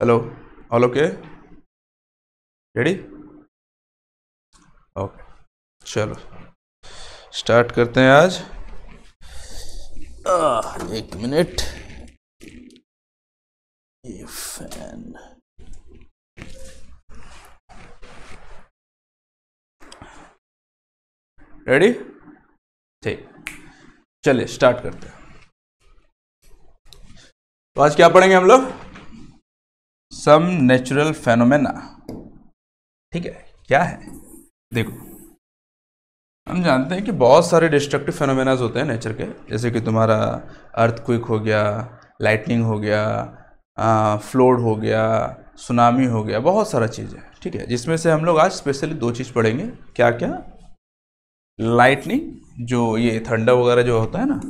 Hello, all okay, ready? Okay, चलो start करते हैं आज। एक मिनट, ये फैन। रेडी? ठीक, चलिए स्टार्ट करते हैं। तो आज क्या पढ़ेंगे हम लोग? Some natural phenomena. ठीक है, क्या है? देखो, हम जानते हैं कि बहुत सारे डिस्ट्रक्टिव फेनोमेनाज होते हैं नेचर के, जैसे कि तुम्हारा अर्थक्वेक हो गया, लाइटनिंग हो गया, फ्लोड हो गया, सुनामी हो गया, बहुत सारा चीज़ है। ठीक है, जिसमें से हम लोग आज स्पेशली दो चीज़ पढ़ेंगे। क्या क्या? लाइटनिंग, जो ये थंडर वगैरह जो होता है ना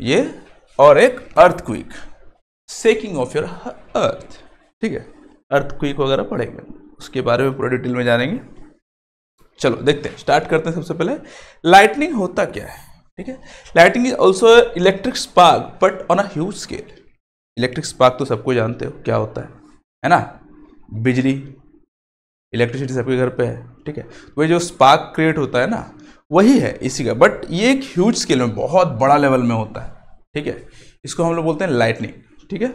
ये, और एक earthquake, shaking of your earth. ठीक है, अर्थक्वेक वगैरह पढ़ेंगे, उसके बारे में पूरा डिटेल में जानेंगे। चलो देखते हैं, स्टार्ट करते हैं। सबसे पहले लाइटनिंग होता क्या है? ठीक है, lightning is also electric spark but on a huge scale. Electric spark तो सबको जानते हो क्या होता है ना? बिजली, इलेक्ट्रिसिटी सबके घर पे है। ठीक है, तो वही जो स्पार्क क्रिएट होता है ना, वही है इसी का, बट ये एक ह्यूज स्केल में, बहुत बड़ा लेवल में होता है। ठीक है, इसको हम लोग बोलते हैं लाइटनिंग। ठीक है,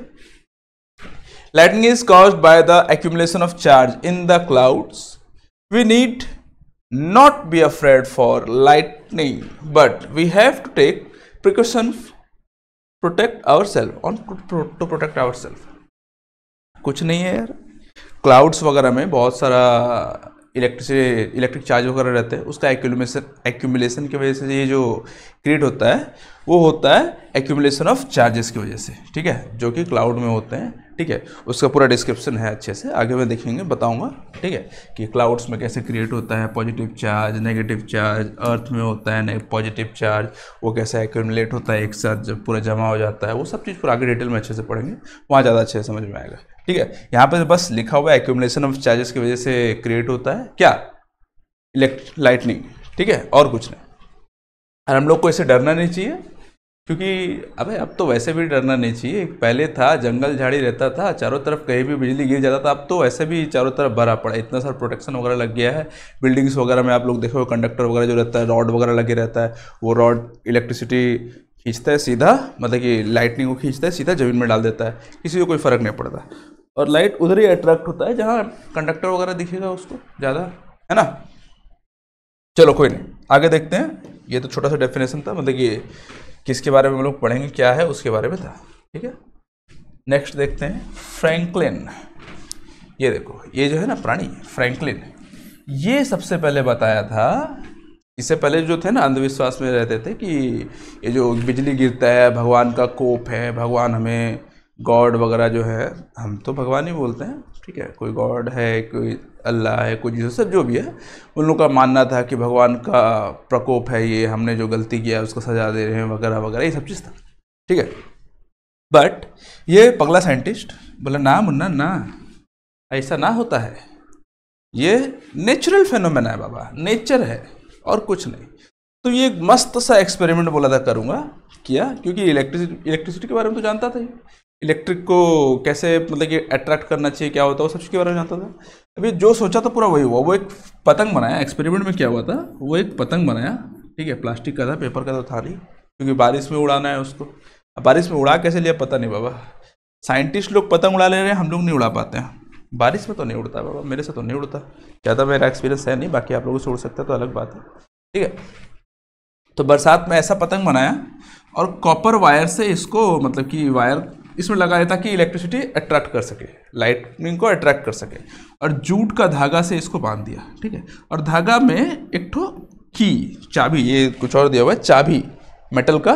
lightning is caused by the accumulation of charge in the clouds. We need not be afraid for lightning, but we have to take precaution, protect ourselves, to protect ourselves. कुछ नहीं है यार, क्लाउड्स वगैरह में बहुत सारा इलेक्ट्रिक चार्ज वगैरह रहते हैं, उसका एक्यूमुलेशन की वजह से ये जो क्रिएट होता है वो होता है एक्यूमुलेशन ऑफ चार्जेस की वजह से। ठीक है, जो कि क्लाउड में होते हैं। ठीक है, उसका पूरा डिस्क्रिप्शन है अच्छे से, आगे मैं देखेंगे, बताऊंगा। ठीक है, कि क्लाउड्स में कैसे क्रिएट होता है पॉजिटिव चार्ज, नेगेटिव चार्ज, अर्थ में होता है पॉजिटिव चार्ज, वो कैसे एक्यूमुलेट होता है एक साथ जब पूरा जमा हो जाता है, वो सब चीज़ पूरा आगे डिटेल में अच्छे से पढ़ेंगे, वहाँ ज़्यादा अच्छे से समझ में आएगा। ठीक है, यहाँ पर बस लिखा हुआ है एक्यूमुलेशन ऑफ चार्जेस की वजह से क्रिएट होता है क्या? लाइटनिंग। ठीक है, और कुछ नहीं। और हम लोग को इससे डरना नहीं चाहिए, क्योंकि अबे अब तो वैसे भी डरना नहीं चाहिए। पहले था जंगल झाड़ी रहता था, चारों तरफ कहीं भी बिजली गिर जाता था, अब तो वैसे भी चारों तरफ भरा पड़ा, इतना सारा प्रोटेक्शन वगैरह लग गया है। बिल्डिंग्स वगैरह में आप लोग देखो, कंडक्टर वगैरह जो रहता है, रॉड वगैरह लगे रहता है, वो रॉड इलेक्ट्रिसिटी खींचता है सीधा, मतलब कि लाइटनिंग को खींचता है सीधा ज़मीन में डाल देता है, किसी को कोई फ़र्क नहीं पड़ता। और लाइट उधर ही अट्रैक्ट होता है जहाँ कंडक्टर वगैरह दिखेगा उसको ज़्यादा, है ना? चलो कोई नहीं, आगे देखते हैं। ये तो छोटा सा डेफिनेशन था, मतलब कि किसके बारे में हम लोग पढ़ेंगे क्या है उसके बारे में था। ठीक है, नेक्स्ट देखते हैं फ्रैंकलिन। ये देखो, ये जो है ना प्राणी फ्रैंकलिन, ये सबसे पहले बताया था। इससे पहले जो थे ना अंधविश्वास में रहते थे कि ये जो बिजली गिरता है भगवान का कोप है, भगवान हमें गॉड वगैरह जो है, हम तो भगवान ही बोलते हैं। ठीक है, कोई गॉड है, कोई अल्लाह है, कोई जीसस, सब जो भी है, उन लोगों का मानना था कि भगवान का प्रकोप है, ये हमने जो गलती किया उसको सजा दे रहे हैं वगैरह वगैरह, ये सब चीज़ था। ठीक है, बट ये पगला साइंटिस्ट बोला ना मुन्ना ना, ऐसा ना होता है, ये नेचुरल फेनोमेना है बाबा, नेचर है और कुछ नहीं। तो ये एक मस्त सा एक्सपेरिमेंट बोला था करूँगा, किया, क्योंकि इलेक्ट्रिसिटी के बारे में तो जानता था, इलेक्ट्रिक को कैसे मतलब कि अट्रैक्ट करना चाहिए, क्या होता है, वो सब चीज़ के बारे में जानता था। अभी जो सोचा था पूरा वही हुआ। वो एक पतंग बनाया, एक्सपेरिमेंट में क्या हुआ था, वो एक पतंग बनाया। ठीक है, प्लास्टिक का था, पेपर का तो था नहीं, क्योंकि बारिश में उड़ाना है उसको। अब बारिश में उड़ा कैसे लिया पता नहीं बाबा, साइंटिस्ट लोग पतंग उड़ा ले रहे हैं, हम लोग नहीं उड़ा पाते हैं। बारिश में तो नहीं उड़ता बाबा, मेरे से तो नहीं उड़ता, ज़्यादा मेरा एक्सपीरियंस है नहीं, बाकी आप लोगों से उड़ सकता है तो अलग बात है। ठीक है, तो बरसात में ऐसा पतंग बनाया और कॉपर वायर से इसको, मतलब कि वायर इसमें लगाया ताकि इलेक्ट्रिसिटी अट्रैक्ट कर सके, लाइटनिंग को अट्रैक्ट कर सके, और जूट का धागा से इसको बांध दिया। ठीक है, और धागा में एक ठो की चाबी, ये कुछ और दिया हुआ है, चाबी मेटल का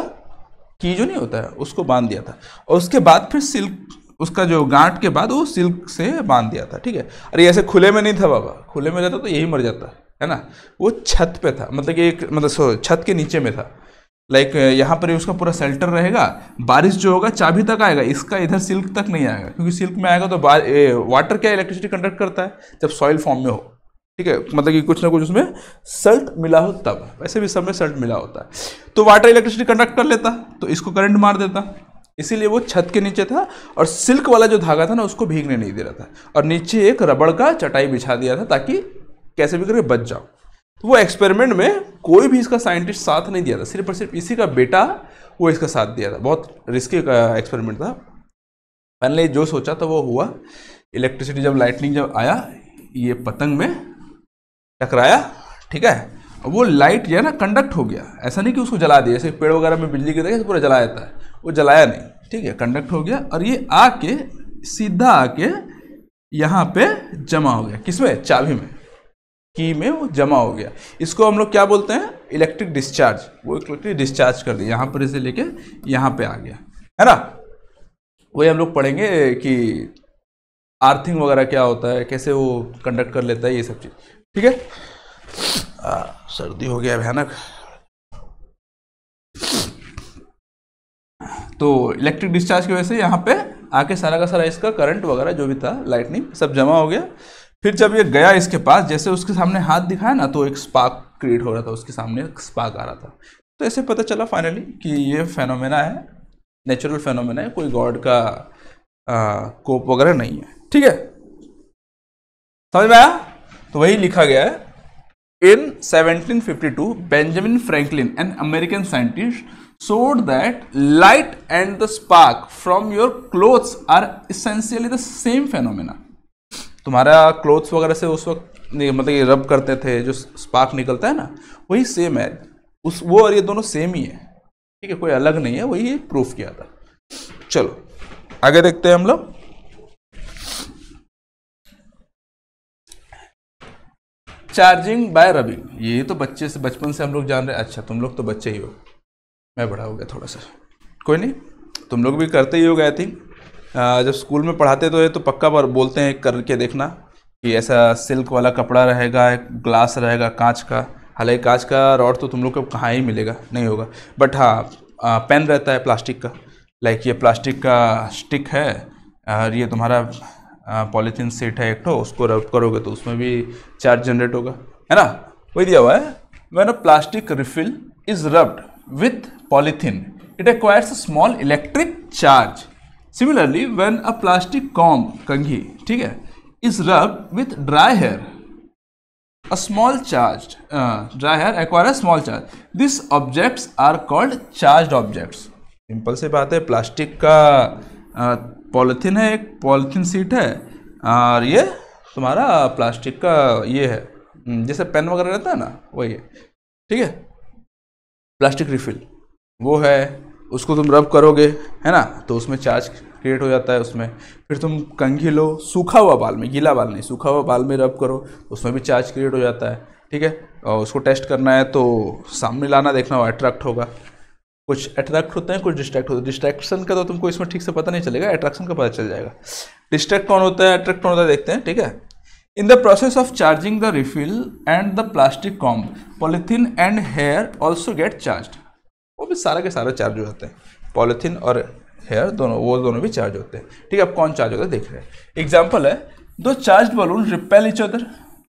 की जो नहीं होता है उसको बांध दिया था, और उसके बाद फिर सिल्क, उसका जो गांठ के बाद वो सिल्क से बांध दिया था। ठीक है, अरे ऐसे खुले में नहीं था बाबा, खुले में रहता तो यही मर जाता है ना। वो छत पे था, मतलब कि एक मतलब छत के नीचे में था, लाइक यहाँ पर उसका पूरा शेल्टर रहेगा, बारिश जो होगा चाबी तक आएगा, इसका इधर सिल्क तक नहीं आएगा, क्योंकि सिल्क में आएगा तो वाटर क्या इलेक्ट्रिसिटी कंडक्ट करता है जब सॉइल फॉर्म में हो। ठीक है, मतलब कि कुछ ना कुछ उसमें सल्ट मिला हो तब, वैसे भी सब में सल्ट मिला होता है, तो वाटर इलेक्ट्रिसिटी कंडक्ट कर लेता, तो इसको करंट मार देता। इसीलिए वो छत के नीचे था और सिल्क वाला जो धागा था ना उसको भीगने नहीं दे रहा था, और नीचे एक रबड़ का चटाई बिछा दिया था ताकि कैसे भी करके बच जाओ। तो वो एक्सपेरिमेंट में कोई भी इसका साइंटिस्ट साथ नहीं दिया था, सिर्फ और सिर्फ इसी का बेटा वो इसका साथ दिया था। बहुत रिस्की एक्सपेरिमेंट था। फाइनली जो सोचा था वो हुआ। इलेक्ट्रिसिटी जब लाइटनिंग जब आया ये पतंग में टकराया, ठीक है, वो लाइट जो है ना कंडक्ट हो गया। ऐसा नहीं कि उसको जला दिया, जैसे पेड़ वगैरह में बिजली गिरती है पूरा जला जाता है, वो जलाया नहीं, ठीक है, कंडक्ट हो गया और ये आके सीधा आके यहाँ पे जमा हो गया। किसमें? चाबी में, की में वो जमा हो गया। इसको हम लोग क्या बोलते हैं? Electric discharge. वो इलेक्ट्रिक डिस्चार्ज कर दिया, यहाँ पर इसे लेके यहाँ पे आ गया, है ना। वही हम लोग पढ़ेंगे कि आर्थिंग वगैरह क्या होता है, कैसे वो कंडक्ट कर लेता है, ये सब चीज़, ठीक है। सर्दी हो गया भयानक। तो इलेक्ट्रिक डिस्चार्ज की वजह से यहाँ पे आके सारा का सारा इसका करंट वगैरह जो भी था, लाइटनिंग सब जमा हो गया। फिर जब ये गया इसके पास, जैसे उसके सामने हाथ दिखाया ना तो एक स्पार्क क्रिएट हो रहा था, उसके सामने एक स्पार्क आ रहा था। तो ऐसे पता चला फाइनली कि ये फेनोमेना है, नेचुरल फेनोमेना है, कोई गॉड का कोप वगैरह नहीं है, ठीक है। समझ में आया? तो वही लिखा गया है। In 1752, Benjamin Franklin, an American scientist, showed that light and the spark from your clothes are essentially the same phenomena. तुम्हारा क्लोथ्स वगैरह से उस वक्त मतलब ये रब करते थे, जो स्पार्क निकलता है ना, वही सेम है। वो और ये दोनों सेम ही है, ठीक है, कोई अलग नहीं है, वही प्रूफ किया था। चलो आगे देखते हैं हम लोग। चार्जिंग बाय रबिंग, ये तो बचपन से हम लोग जान रहे हैं। अच्छा तुम लोग तो बच्चे ही हो, मैं बड़ा हो गया थोड़ा सा, कोई नहीं, तुम लोग भी करते ही होगा आई थिंक। जब स्कूल में पढ़ाते तो ये तो पक्का बार बोलते हैं करके देखना कि ऐसा सिल्क वाला कपड़ा रहेगा, एक ग्लास रहेगा कांच का। हालांकि कांच का रॉड तो तुम लोग को कहाँ ही मिलेगा, नहीं होगा, बट हाँ पेन रहता है प्लास्टिक का। लाइक ये प्लास्टिक का स्टिक है और ये तुम्हारा पॉलीथीन सीट है एक, तो उसको रब करोगे तो उसमें भी चार्ज जनरेट होगा, है ना। वही दिया हुआ है, when a plastic refill is rubbed with polythene it acquires a small electric charge. Similarly when a plastic comb, कंघी, ठीक है, is rubbed with dry hair a small charged dry hair acquire a small charge. These objects are called charged objects. Simple सी बात है, plastic का polythene है, एक polythene seat है और ये तुम्हारा प्लास्टिक का ये है, जैसे पेन वगैरह रहता है ना, वही है, ठीक है। प्लास्टिक रिफिल वो है, उसको तुम रब करोगे, है ना, तो उसमें चार्ज क्रिएट हो जाता है उसमें। फिर तुम कंघी लो, सूखा हुआ बाल में, गीला बाल नहीं, सूखा हुआ बाल में रब करो, उसमें भी चार्ज क्रिएट हो जाता है, ठीक है। और उसको टेस्ट करना है तो सामने लाना, देखना वो अट्रैक्ट होगा। कुछ अट्रैक्ट होते हैं, कुछ डिस्ट्रैक्ट होते हैं। डिस्ट्रैक्शन का तो तुमको इसमें ठीक से पता नहीं चलेगा, अट्रैक्शन का पता चल जाएगा। डिस्ट्रैक्ट कौन होता है, अट्रैक्ट कौन होता है, देखते हैं, ठीक है। In the process of charging the refill and the plastic comb, polythene and hair also get charge. वो भी सारा के सारा चार्ज हो जाते हैं, पॉलीथीन और हेयर दोनों, वो दोनों भी चार्ज होते हैं, ठीक है। अब कौन चार्ज होता है देख रहे हैं। एग्जाम्पल है, दो charge balloon repel each other.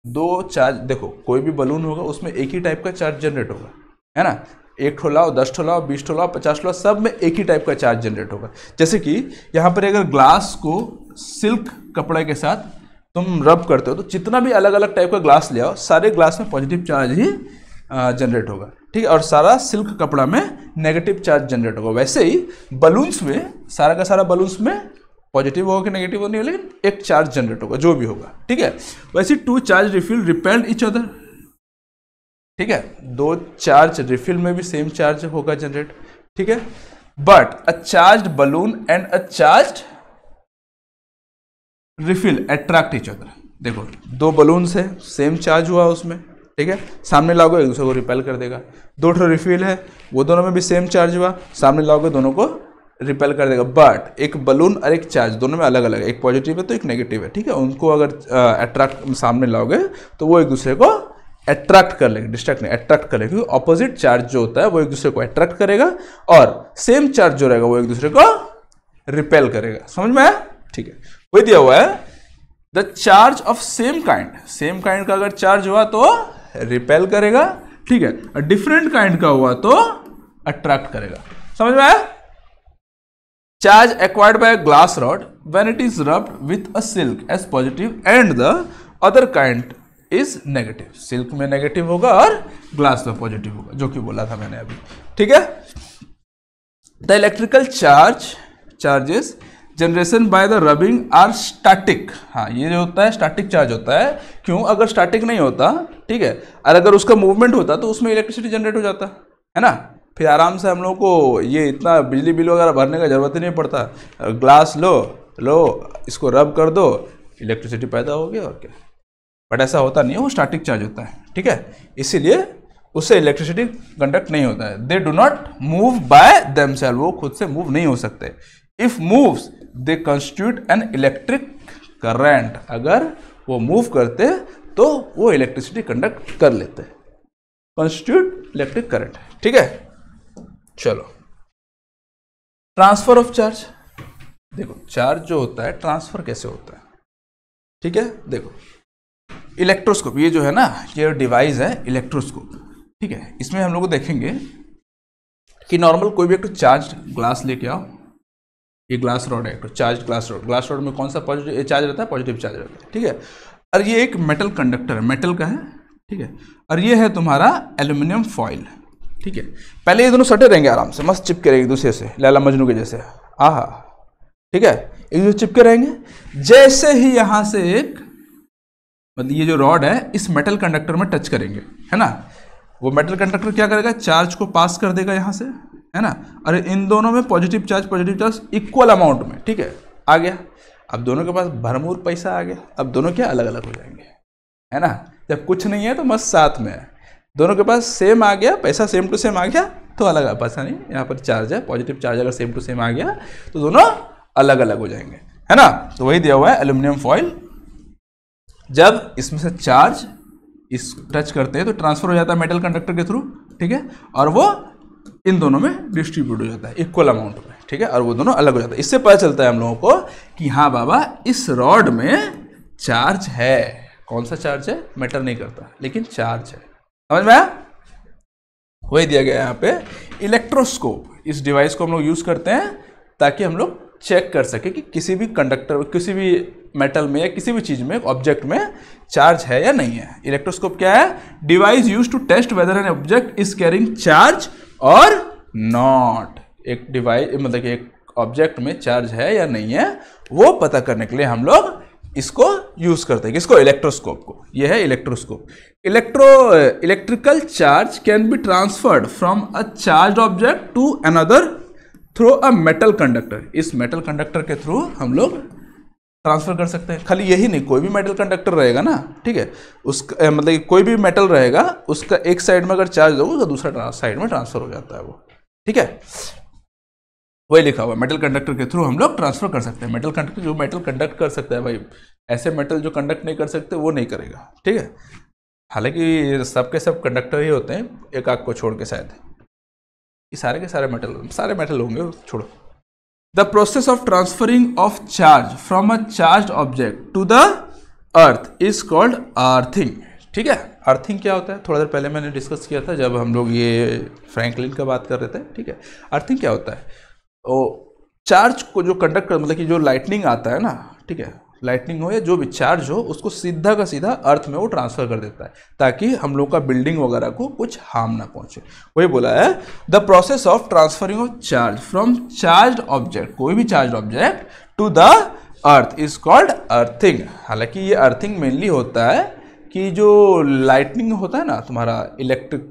दो चार्ज, देखो कोई भी बलून होगा उसमें एक ही टाइप का चार्ज जनरेट होगा, है ना। 1 ठो लाओ, 10 ठो लाओ, 20 ठो लाओ, 50 लाओ, सब में एक ही टाइप का चार्ज जनरेट होगा। जैसे कि यहाँ पर अगर ग्लास को सिल्क कपड़े के साथ तुम रब करते हो तो जितना भी अलग अलग टाइप का ग्लास ले आओ, सारे ग्लास में पॉजिटिव चार्ज ही जनरेट होगा, ठीक है, और सारा सिल्क कपड़ा में नेगेटिव चार्ज जनरेट होगा। वैसे ही बलून्स में, सारा का सारा बलून्स में पॉजिटिव होगा कि नेगेटिव होगा, लेकिन एक चार्ज जनरेट होगा जो भी होगा, ठीक है। वैसे two charge refill repelled each other, ठीक है, दो चार्ज रिफिल में भी सेम चार्ज होगा जनरेट, ठीक है। But a charge balloon and a charge refill attract each other. देखो दो बलून्स है, सेम चार्ज हुआ उसमें, ठीक है, सामने लाओगे एक दूसरे को रिपेल कर देगा। 2 ठो रिफिल है, वो दोनों में भी सेम चार्ज हुआ, सामने लाओगे दोनों को रिपेल कर देगा। बट एक बलून और एक चार्ज दोनों में अलग अलग है, एक पॉजिटिव है तो एक नेगेटिव है, ठीक है। उनको अगर अट्रैक्ट सामने लाओगे तो वो एक दूसरे को अट्रैक्ट कर लेंगे, डिस्ट्रैक्ट नहीं, अट्रैक्ट कर लेंगे, क्योंकि ऑपोजिट चार्ज जो होता है वो एक दूसरे को अट्रैक्ट करेगा और सेम चार्ज जो रहेगा वो एक दूसरे को रिपेल करेगा। समझ में आया? ठीक है, वही दिया हुआ है, the charge of same kind का अगर चार्ज हुआ तो रिपेल करेगा, ठीक है, डिफरेंट काइंड का हुआ तो अट्रैक्ट करेगा। समझ में आया? Charge acquired by glass rod when it is rubbed with a silk as positive and the other kind is negative. Silk में नेगेटिव होगा और ग्लास में पॉजिटिव होगा, जो कि बोला था मैंने अभी, ठीक है। The electrical charges generation by the rubbing are static. हाँ, ये जो होता है स्टैटिक चार्ज होता है। क्यों? अगर स्टैटिक नहीं होता, ठीक है, और अगर उसका मूवमेंट होता तो उसमें इलेक्ट्रिसिटी जनरेट हो जाता है ना, फिर आराम से हम लोग को ये इतना बिजली बिल वगैरह भरने का जरूरत ही नहीं पड़ता। ग्लास लो इसको रब कर दो, इलेक्ट्रिसिटी पैदा हो गया और क्या। बट ऐसा होता नहीं है, वो स्टैटिक चार्ज होता है, ठीक है, इसीलिए उससे इलेक्ट्रिसिटी कंडक्ट नहीं होता है। They do not move by themselves, वो खुद से मूव नहीं हो सकते। If moves they constitute an electric current, अगर वो मूव करते तो वो इलेक्ट्रिसिटी कंडक्ट कर लेते, कंस्टिट्यूट इलेक्ट्रिक करंट, ठीक है। चलो, ट्रांसफर ऑफ चार्ज। देखो चार्ज जो होता है ट्रांसफर कैसे होता है, ठीक है। देखो इलेक्ट्रोस्कोप, ये जो है ना, ये डिवाइस है इलेक्ट्रोस्कोप, ठीक है। इसमें हम लोग देखेंगे कि नॉर्मल कोई भी एक तो चार्ज ग्लास लेके आओ, ये ग्लास रॉड है, एक तो चार्ज ग्लास रॉड में कौन सा पॉजिटिव चार्ज रहता है, पॉजिटिव चार्ज रहता है, ठीक है। और ये एक मेटल कंडक्टर है, मेटल का है, ठीक है। और ये है तुम्हारा एल्यूमिनियम फॉइल, ठीक है। पहले ये दोनों सटे रहेंगे आराम से, मस्त चिपके रहेंगे एक दूसरे से, लैला मजनू के जैसे, आहा, ठीक है, एक दूसरे चिपके रहेंगे। जैसे ही यहां से एक मतलब ये जो रॉड है इस मेटल कंडक्टर में टच करेंगे, है ना, वो मेटल कंडक्टर क्या करेगा, चार्ज को पास कर देगा यहां से, है ना। और इन दोनों में पॉजिटिव चार्ज इक्वल अमाउंट में, ठीक है, आ गया। अब दोनों के पास भरपूर पैसा आ गया, अब दोनों क्या अलग अलग हो जाएंगे, है ना। जब कुछ नहीं है तो मस्त साथ में है, दोनों के पास सेम आ गया, पैसा सेम टू सेम आ गया तो अलग, पैसा नहीं, यहाँ पर चार्ज है, पॉजिटिव चार्ज अगर सेम टू सेम आ गया तो दोनों अलग अलग हो जाएंगे, है ना। तो वही दिया हुआ है एल्यूमिनियम फॉइल। जब इसमें से चार्ज इस टच करते हैं तो ट्रांसफर हो जाता है मेटल कंडक्टर के थ्रू, ठीक है, और वो इन दोनों में डिस्ट्रीब्यूट हो जाता है इक्वल अमाउंट में, ठीक है, और वो दोनों अलग हो जाता है। इससे पता चलता है हम लोगों को कि हाँ बाबा इस रॉड में चार्ज है। कौन सा चार्ज है, मैटर नहीं करता, लेकिन चार्ज है, समझ में आया। वही दिया गया है यहाँ पे इलेक्ट्रोस्कोप। इस डिवाइस को हम लोग यूज करते हैं ताकि हम लोग चेक कर सके कि किसी भी कंडक्टर, किसी भी मेटल में या किसी भी चीज में, ऑब्जेक्ट में चार्ज है या नहीं है। इलेक्ट्रोस्कोप क्या है, device use to test whether an object is carrying charge or not. एक डिवाइस मतलब कि एक ऑब्जेक्ट में चार्ज है या नहीं है वो पता करने के लिए हम लोग इसको यूज करते हैं, किसको, इलेक्ट्रोस्कोप को। यह है electroscope. Electrical charge can be transferred from a charge object to another through a metal conductor. इस मेटल कंडक्टर के थ्रू हम लोग ट्रांसफर कर सकते हैं। खाली यही नहीं, कोई भी मेटल कंडक्टर रहेगा ना, ठीक है, उसका मतलब कोई भी मेटल रहेगा, उसका एक साइड में अगर चार्ज होगा तो दूसरा साइड में ट्रांसफर हो जाता है वो, ठीक है। वही लिखा हुआ है, मेटल कंडक्टर के थ्रू हम लोग ट्रांसफर कर सकते हैं। मेटल कंडक्टर, जो मेटल कंडक्ट कर सकता है भाई, ऐसे मेटल जो कंडक्ट नहीं कर सकते वो नहीं करेगा, ठीक है। हालांकि सबके सब कंडक्टर ही होते हैं, एक आग को छोड़ के शायद, ये सारे के सारे मेटल होंगे, छोड़ो। The process of transferring of charge from a charge object to the earth is called earthing, ठीक है। अर्थिंग क्या होता है, थोड़ा देर पहले मैंने डिस्कस किया था जब हम लोग ये फ्रैंकलिन का बात कर रहे थे, ठीक है। अर्थिंग क्या होता है, तो चार्ज को जो कंडक्ट कर, मतलब कि जो लाइटनिंग आता है ना, ठीक है, लाइटनिंग हो या जो भी चार्ज हो, उसको सीधा का सीधा अर्थ में वो ट्रांसफर कर देता है ताकि हम लोग का बिल्डिंग वगैरह को कुछ हार्म ना पहुंचे। वही बोला है, the process of transferring of charge from charge object, कोई भी charge object, to the earth is called earthing. हालांकि ये अर्थिंग मेनली होता है कि जो लाइटनिंग होता है ना, तुम्हारा इलेक्ट्रिक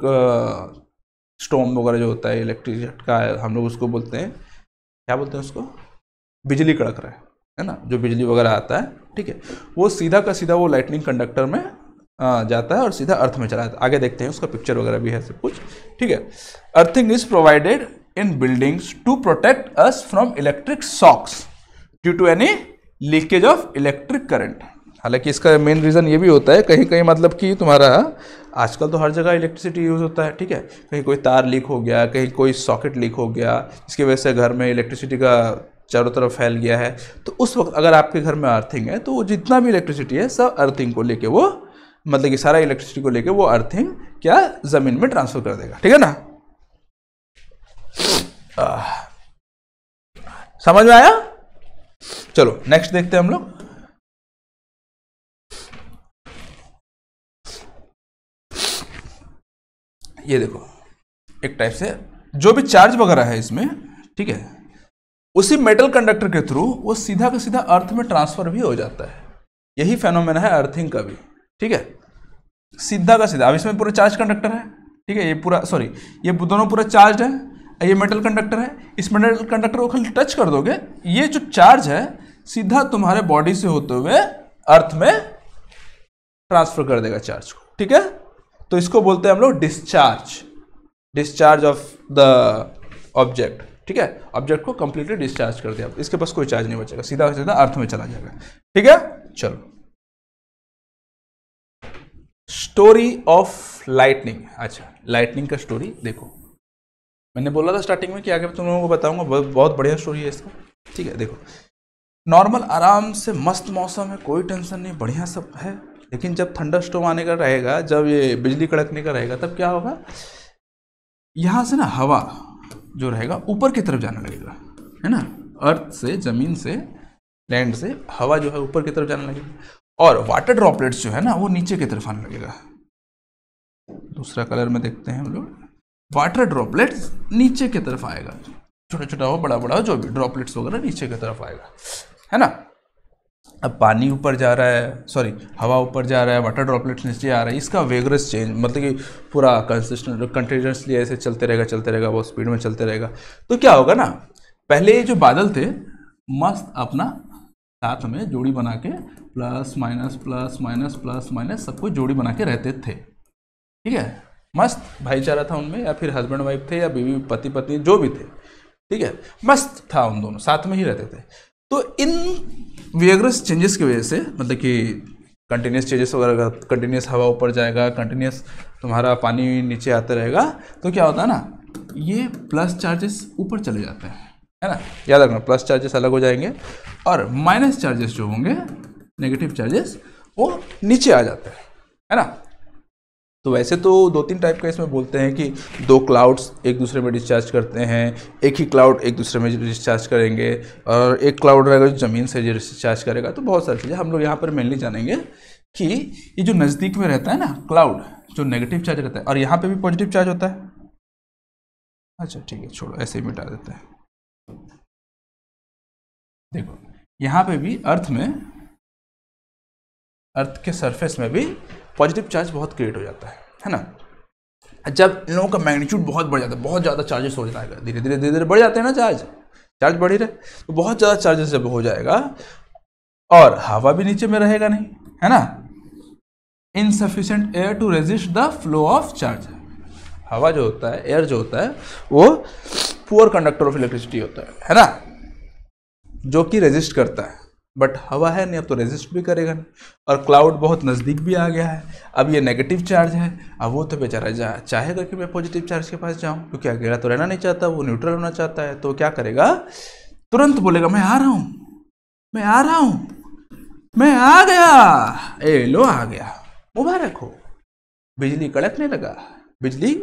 स्टॉर्म वगैरह जो होता है, इलेक्ट्रिक झटका है, हम लोग उसको बोलते हैं, क्या बोलते हैं उसको, बिजली कड़क रहा है ना, जो बिजली वगैरह आता है, ठीक है, वो सीधा का सीधा वो लाइटनिंग कंडक्टर में जाता है और सीधा अर्थ में चला जाता है। आगे देखते हैं, उसका पिक्चर वगैरह भी है सब कुछ, ठीक है। Earthing is provided in buildings to protect us from electric shocks due to any leakage of electric current. हालांकि इसका मेन रीज़न ये भी होता है, कहीं कहीं मतलब कि तुम्हारा आजकल तो हर जगह इलेक्ट्रिसिटी यूज़ होता है, ठीक है, कहीं कोई तार लीक हो गया, कहीं कोई सॉकेट लीक हो गया, इसकी वजह से घर में इलेक्ट्रिसिटी का चारों तरफ फैल गया है, तो उस वक्त अगर आपके घर में अर्थिंग है तो वो जितना भी इलेक्ट्रिसिटी है सब अर्थिंग को लेके, वो मतलब कि सारा इलेक्ट्रिसिटी को लेके वो अर्थिंग क्या ज़मीन में ट्रांसफर कर देगा, ठीक है ना। समझ में आया? चलो नेक्स्ट देखते हैं हम लोग। ये देखो, एक टाइप से जो भी चार्ज वगैरह है इसमें, ठीक है, उसी मेटल कंडक्टर के थ्रू वो सीधा का सीधा अर्थ में ट्रांसफर भी हो जाता है। यही फेनोमेना है अर्थिंग का भी, ठीक है, सीधा का सीधा। अब इसमें पूरा चार्ज कंडक्टर है, ठीक है, ये पूरा सॉरी ये दोनों पूरा चार्ज है, ये मेटल कंडक्टर है। इस मेटल कंडक्टर को खाली टच कर दोगे, ये जो चार्ज है सीधा तुम्हारे बॉडी से होते हुए अर्थ में ट्रांसफर कर देगा चार्ज को, ठीक है। तो इसको बोलते हैं हम लोग डिस्चार्ज ऑफ द ऑब्जेक्ट, ठीक है। ऑब्जेक्ट को कंप्लीटली डिस्चार्ज कर दिया, इसके पास कोई चार्ज नहीं बचेगा, सीधा सीधा अर्थ में चला जाएगा, ठीक है। चलो, स्टोरी ऑफ लाइटनिंग। अच्छा, लाइटनिंग का स्टोरी देखो, मैंने बोला था स्टार्टिंग में कि आगे तुम लोगों को बताऊंगा, बहुत बढ़िया स्टोरी है इसका, ठीक है। देखो, नॉर्मल आराम से मस्त मौसम है, कोई टेंशन नहीं, बढ़िया सब है। लेकिन जब थंडरस्टॉर्म आने का रहेगा, जब ये बिजली कड़कने का रहेगा, तब क्या होगा, यहाँ से ना हवा जो रहेगा ऊपर की तरफ जाने लगेगा, है ना। अर्थ से, जमीन से, लैंड से हवा जो है ऊपर की तरफ जाने लगेगी, और वाटर ड्रॉपलेट्स जो है ना वो नीचे की तरफ आने लगेगा। दूसरा कलर में देखते हैं हम लोग, वाटर ड्रॉपलेट्स नीचे की तरफ आएगा, छोटा छोटा हो, बड़ा बड़ा हो, जो भी ड्रॉपलेट्स वगैरह नीचे की तरफ आएगा, है ना। अब पानी ऊपर जा रहा है, सॉरी हवा ऊपर जा रहा है, वाटर ड्रॉपलेट्स नीचे आ रहा है, इसका वेगरस चेंज, मतलब कि पूरा कंसिस्टेंट कंटिन्यूसली ऐसे चलते रहेगा, बहुत स्पीड में चलते रहेगा। तो क्या होगा ना, पहले जो बादल थे मस्त अपना साथ में जोड़ी बना के प्लस माइनस सबको जोड़ी बना के रहते थे, ठीक है। मस्त भाईचारा था उनमें, या फिर हस्बैंड वाइफ थे, या बीवी पति पत्नी जो भी थे, ठीक है, मस्त था, उन दोनों साथ में ही रहते थे। तो इन वेगरस चेंजेस की वजह से, मतलब कि कंटिन्यूस चेंजेस वगैरह, कंटिन्यूस हवा ऊपर जाएगा, कंटिन्यूस तुम्हारा पानी नीचे आता रहेगा, तो क्या होता है ना, ये प्लस चार्जेस ऊपर चले जाते हैं, है ना। याद रखना, प्लस चार्जेस अलग हो जाएंगे और माइनस चार्जेस जो होंगे, नेगेटिव चार्जेस, वो नीचे आ जाते हैं, है ना। तो वैसे तो 2-3 टाइप का इसमें बोलते हैं कि 2 क्लाउड्स एक दूसरे में डिस्चार्ज करते हैं, एक ही क्लाउड एक दूसरे में डिस्चार्ज करेंगे, और एक क्लाउड रहेगा जो ज़मीन से डिस्चार्ज करेगा। तो बहुत सारी चीज़ें हम लोग यहाँ पर मेनली जानेंगे कि ये जो नज़दीक में रहता है ना क्लाउड, जो नेगेटिव चार्ज रहता है, और यहाँ पर भी पॉजिटिव चार्ज होता है। अच्छा ठीक है, छोड़ो, ऐसे ही मिटा देते हैं। देखो, यहाँ पे भी अर्थ के सरफेस में भी पॉजिटिव चार्ज बहुत क्रिएट हो जाता है ना। जब इन लोगों का मैग्नीट्यूड बहुत बढ़ जाता है, बहुत ज़्यादा चार्जेस हो जाएगा, धीरे धीरे बढ़ जाते हैं ना, चार्ज बढ़ ही रहे, तो बहुत ज़्यादा चार्जेस जब हो जाएगा, और हवा भी नीचे में रहेगा नहीं, है ना। Insufficient air to resist the flow of charge. हवा जो होता है, एयर जो होता है, वो पुअर कंडक्टर ऑफ इलेक्ट्रिसिटी होता है ना, जो कि रेजिस्ट करता है। बट हवा है नहीं, अब तो रेजिस्ट भी करेगा नहीं, और क्लाउड बहुत नज़दीक भी आ गया है, अब ये नेगेटिव चार्ज है, अब वो तो बेचारा चाहेगा कि मैं पॉजिटिव चार्ज के पास जाऊं, क्योंकि अकेला तो रहना नहीं चाहता, वो न्यूट्रल होना चाहता है। तो क्या करेगा, तुरंत बोलेगा मैं आ रहा हूं, मैं आ गया, ए लो आ गया, मुबारक हो, बिजली कड़कने लगा, बिजली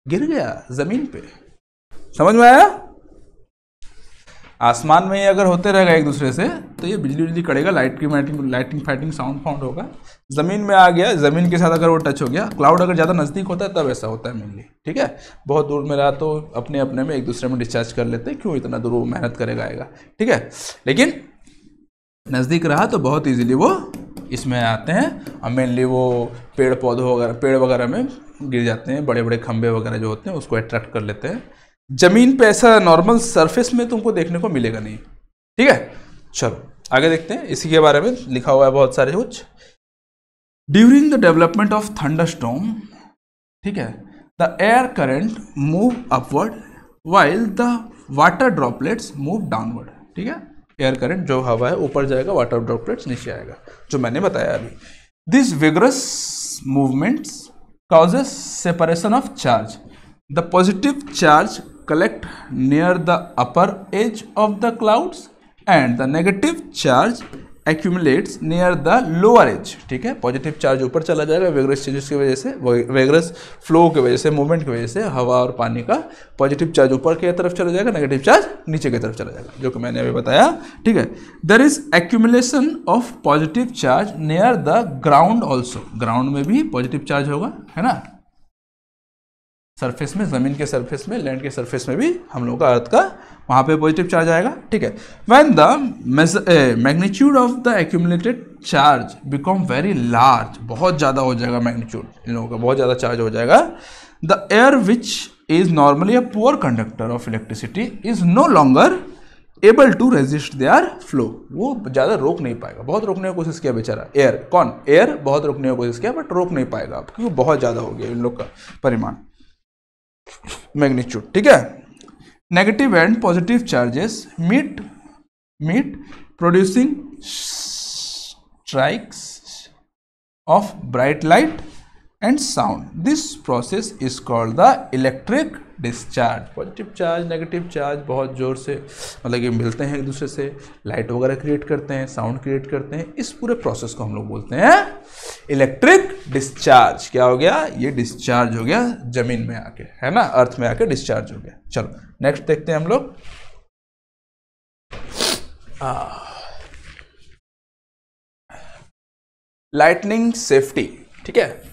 गिर गया जमीन पे। समझ में आया? आसमान में ये अगर होते रहेगा एक दूसरे से, तो ये बिजली कड़ेगा, लाइटिंग फाइटिंग साउंड फाउंड होगा, ज़मीन में आ गया, ज़मीन के साथ अगर वो टच हो गया, क्लाउड अगर ज़्यादा नज़दीक होता है तब ऐसा होता है मेनली, ठीक है। बहुत दूर में रहा तो अपने अपने में एक दूसरे में डिस्चार्ज कर लेते हैं, क्यों इतना दूर वो मेहनत करेगा आएगा, ठीक है। लेकिन नज़दीक रहा तो बहुत ईजिली वो इसमें आते हैं, और मेनली वो पेड़ पौधों वगैरह, पेड़ वगैरह में गिर जाते हैं, बड़े बड़े खंभे वगैरह जो होते हैं उसको अट्रैक्ट कर लेते हैं। जमीन पे ऐसा नॉर्मल सरफेस में तुमको देखने को मिलेगा नहीं, ठीक है। चलो आगे देखते हैं, इसी के बारे में लिखा हुआ है बहुत सारे कुछ। During the development of thunderstorm, ठीक है, the air current move upward while the water droplets move downward, ठीक है। एयर करंट जो हवा है ऊपर जाएगा, वाटर ड्रॉपलेट्स नीचे आएगा, जो मैंने बताया अभी। This vigorous movements causes separation of charge. The positive charge collect near the upper edge of the clouds and the negative charge accumulates near the lower edge, ठीक है, पॉजिटिव चार्ज ऊपर चला जाएगा वेगरस चेंजेस की वजह से, वेगरस फ्लो की वजह से, मूवमेंट की वजह से हवा और पानी का पॉजिटिव चार्ज ऊपर की तरफ चला जाएगा, नेगेटिव चार्ज नीचे की तरफ चला जाएगा, जो कि मैंने अभी बताया, ठीक है। There is accumulation of positive charge near the ground also, ground में भी पॉजिटिव चार्ज होगा, है ना, सरफेस में, जमीन के सरफेस में, लैंड के सरफेस में भी हम लोगों का अर्थ का वहां पे पॉजिटिव चार्ज आएगा, ठीक है। When the magnitude of the accumulated charge become very large, बहुत ज़्यादा हो जाएगा मैग्नीट्यूड, इन लोगों का बहुत ज़्यादा चार्ज हो जाएगा, the air which is normally a poor conductor of electricity is no longer able to resist their flow, वो ज़्यादा रोक नहीं पाएगा, बहुत रोकने की कोशिश किया बेचारा, एयर, कौन, एयर बहुत रोकने की कोशिश किया बट रोक नहीं पाएगा अब, क्योंकि बहुत ज़्यादा हो गया इन लोग का परिमाण, मैग्नीट्यूड, ठीक है। Negative and positive charges meet producing strikes of bright light and sound, this process is called the electric discharge. Positive charge negative charge बहुत जोर से मतलब कि मिलते हैं एक दूसरे से, लाइट वगैरह क्रिएट करते हैं, साउंड क्रिएट करते हैं, इस पूरे प्रोसेस को हम लोग बोलते हैं इलेक्ट्रिक डिस्चार्ज। क्या हो गया, ये डिस्चार्ज हो गया जमीन में आके, है ना, अर्थ में आके डिस्चार्ज हो गया। चलो नेक्स्ट देखते हैं हम लोग, लाइटनिंग सेफ्टी, ठीक है।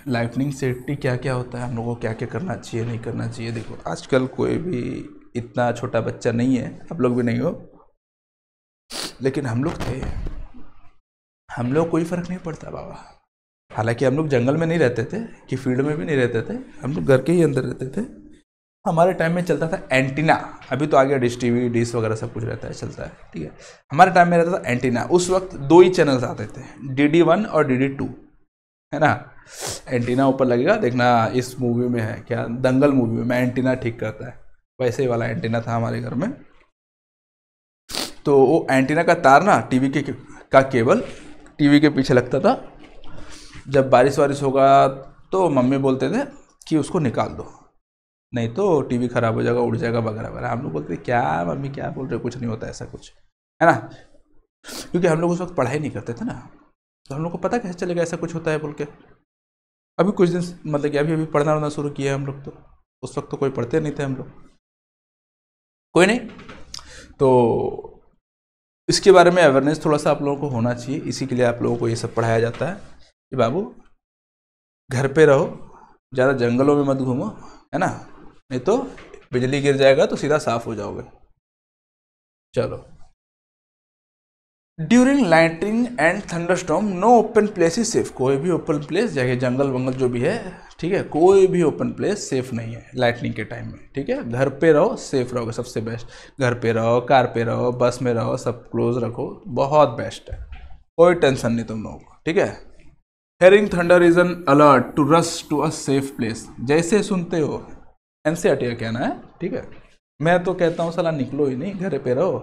लाइटनिंग सेफ्टी क्या क्या होता है, हम लोगों को क्या क्या करना चाहिए, नहीं करना चाहिए। देखो आजकल कोई भी इतना छोटा बच्चा नहीं है, आप लोग भी नहीं हो, लेकिन हम लोग थे, हम लोग कोई फर्क नहीं पड़ता बाबा। हालांकि हम लोग जंगल में नहीं रहते थे कि फील्ड में भी नहीं रहते थे, हम लोग घर के ही अंदर रहते थे। हमारे टाइम में चलता था एंटीना, अभी तो आ गया डिश टीवी डिश वगैरह सब कुछ रहता है, चलता है, ठीक है। हमारे टाइम में रहता था एंटीना, उस वक्त दो ही चैनल्स आते थे, DD1 और DD2, है ना। एंटीना ऊपर लगेगा, देखना इस मूवी में है क्या, दंगल मूवी में एंटीना ठीक करता है, वैसे ही वाला एंटीना था हमारे घर में। तो वो एंटीना का तार ना टीवी का केबल टीवी के पीछे लगता था। जब बारिश वारिश होगा तो मम्मी बोलते थे कि उसको निकाल दो, नहीं तो टीवी खराब हो जाएगा, उड़ जाएगा वगैरह वगैरह। हम लोग बोलते क्या मम्मी क्या बोल रहे हो, कुछ नहीं होता ऐसा कुछ, है ना, क्योंकि हम लोग उस वक्त पढ़ाई नहीं करते थे ना, तो हम लोग को पता कैसे चलेगा ऐसा कुछ होता है बोल के। अभी कुछ दिन मतलब कि अभी पढ़ना शुरू किया है हम लोग, तो उस वक्त तो कोई पढ़ते नहीं थे हम लोग, कोई नहीं। तो इसके बारे में अवेयरनेस थोड़ा सा आप लोगों को होना चाहिए, इसी के लिए आप लोगों को ये सब पढ़ाया जाता है कि बाबू घर पे रहो, ज़्यादा जंगलों में मत घूमो, है ना, नहीं तो बिजली गिर जाएगा तो सीधा साफ हो जाओगे। चलो, during lightning and thunderstorm no open place is safe, कोई भी ओपन प्लेस जगह जंगल वंगल जो भी है, ठीक है, कोई भी ओपन प्लेस सेफ नहीं है लाइटनिंग के टाइम में, ठीक है। घर पे रहो, सेफ रहोगे, सबसे बेस्ट। घर पे रहो, कार पे रहो, बस में रहो, सब क्लोज रखो, बहुत बेस्ट है, कोई टेंशन नहीं तुम लोगों को, ठीक है। Hearing thunder is an alert to rush to a safe place, जैसे सुनते हो, NCERT का कहना है, ठीक है। मैं तो कहता हूँ साला निकलो ही नहीं, घर पे रहो,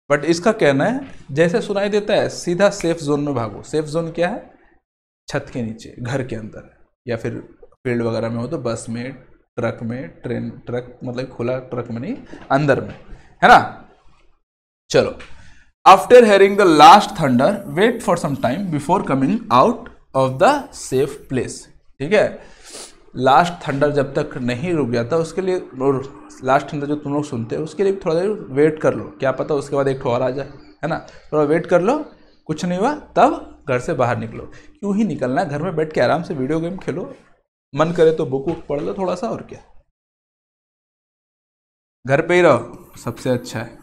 बट इसका कहना है जैसे सुनाई देता है सीधा सेफ जोन में भागो। सेफ जोन क्या है, छत के नीचे, घर के अंदर, या फिर फील्ड वगैरह में हो तो बस में, ट्रक में, ट्रेन, ट्रक मतलब खुला ट्रक में नहीं, अंदर में, है ना। चलो, after hearing the last thunder wait for some time before coming out of the safe place, ठीक है। लास्ट थंडर जब तक नहीं रुक जाता उसके लिए, और लास्ट थंडर जो तुम लोग सुनते हो उसके लिए थोड़ा देर वेट कर लो, क्या पता उसके बाद एक ठो और आ जाए, है ना। थोड़ा वेट कर लो, कुछ नहीं हुआ तब घर से बाहर निकलो। क्यों ही निकलना है, घर में बैठ के आराम से वीडियो गेम खेलो, मन करे तो बुक वुक पढ़ लो थोड़ा सा, और क्या, घर पे ही रहो, सबसे अच्छा है।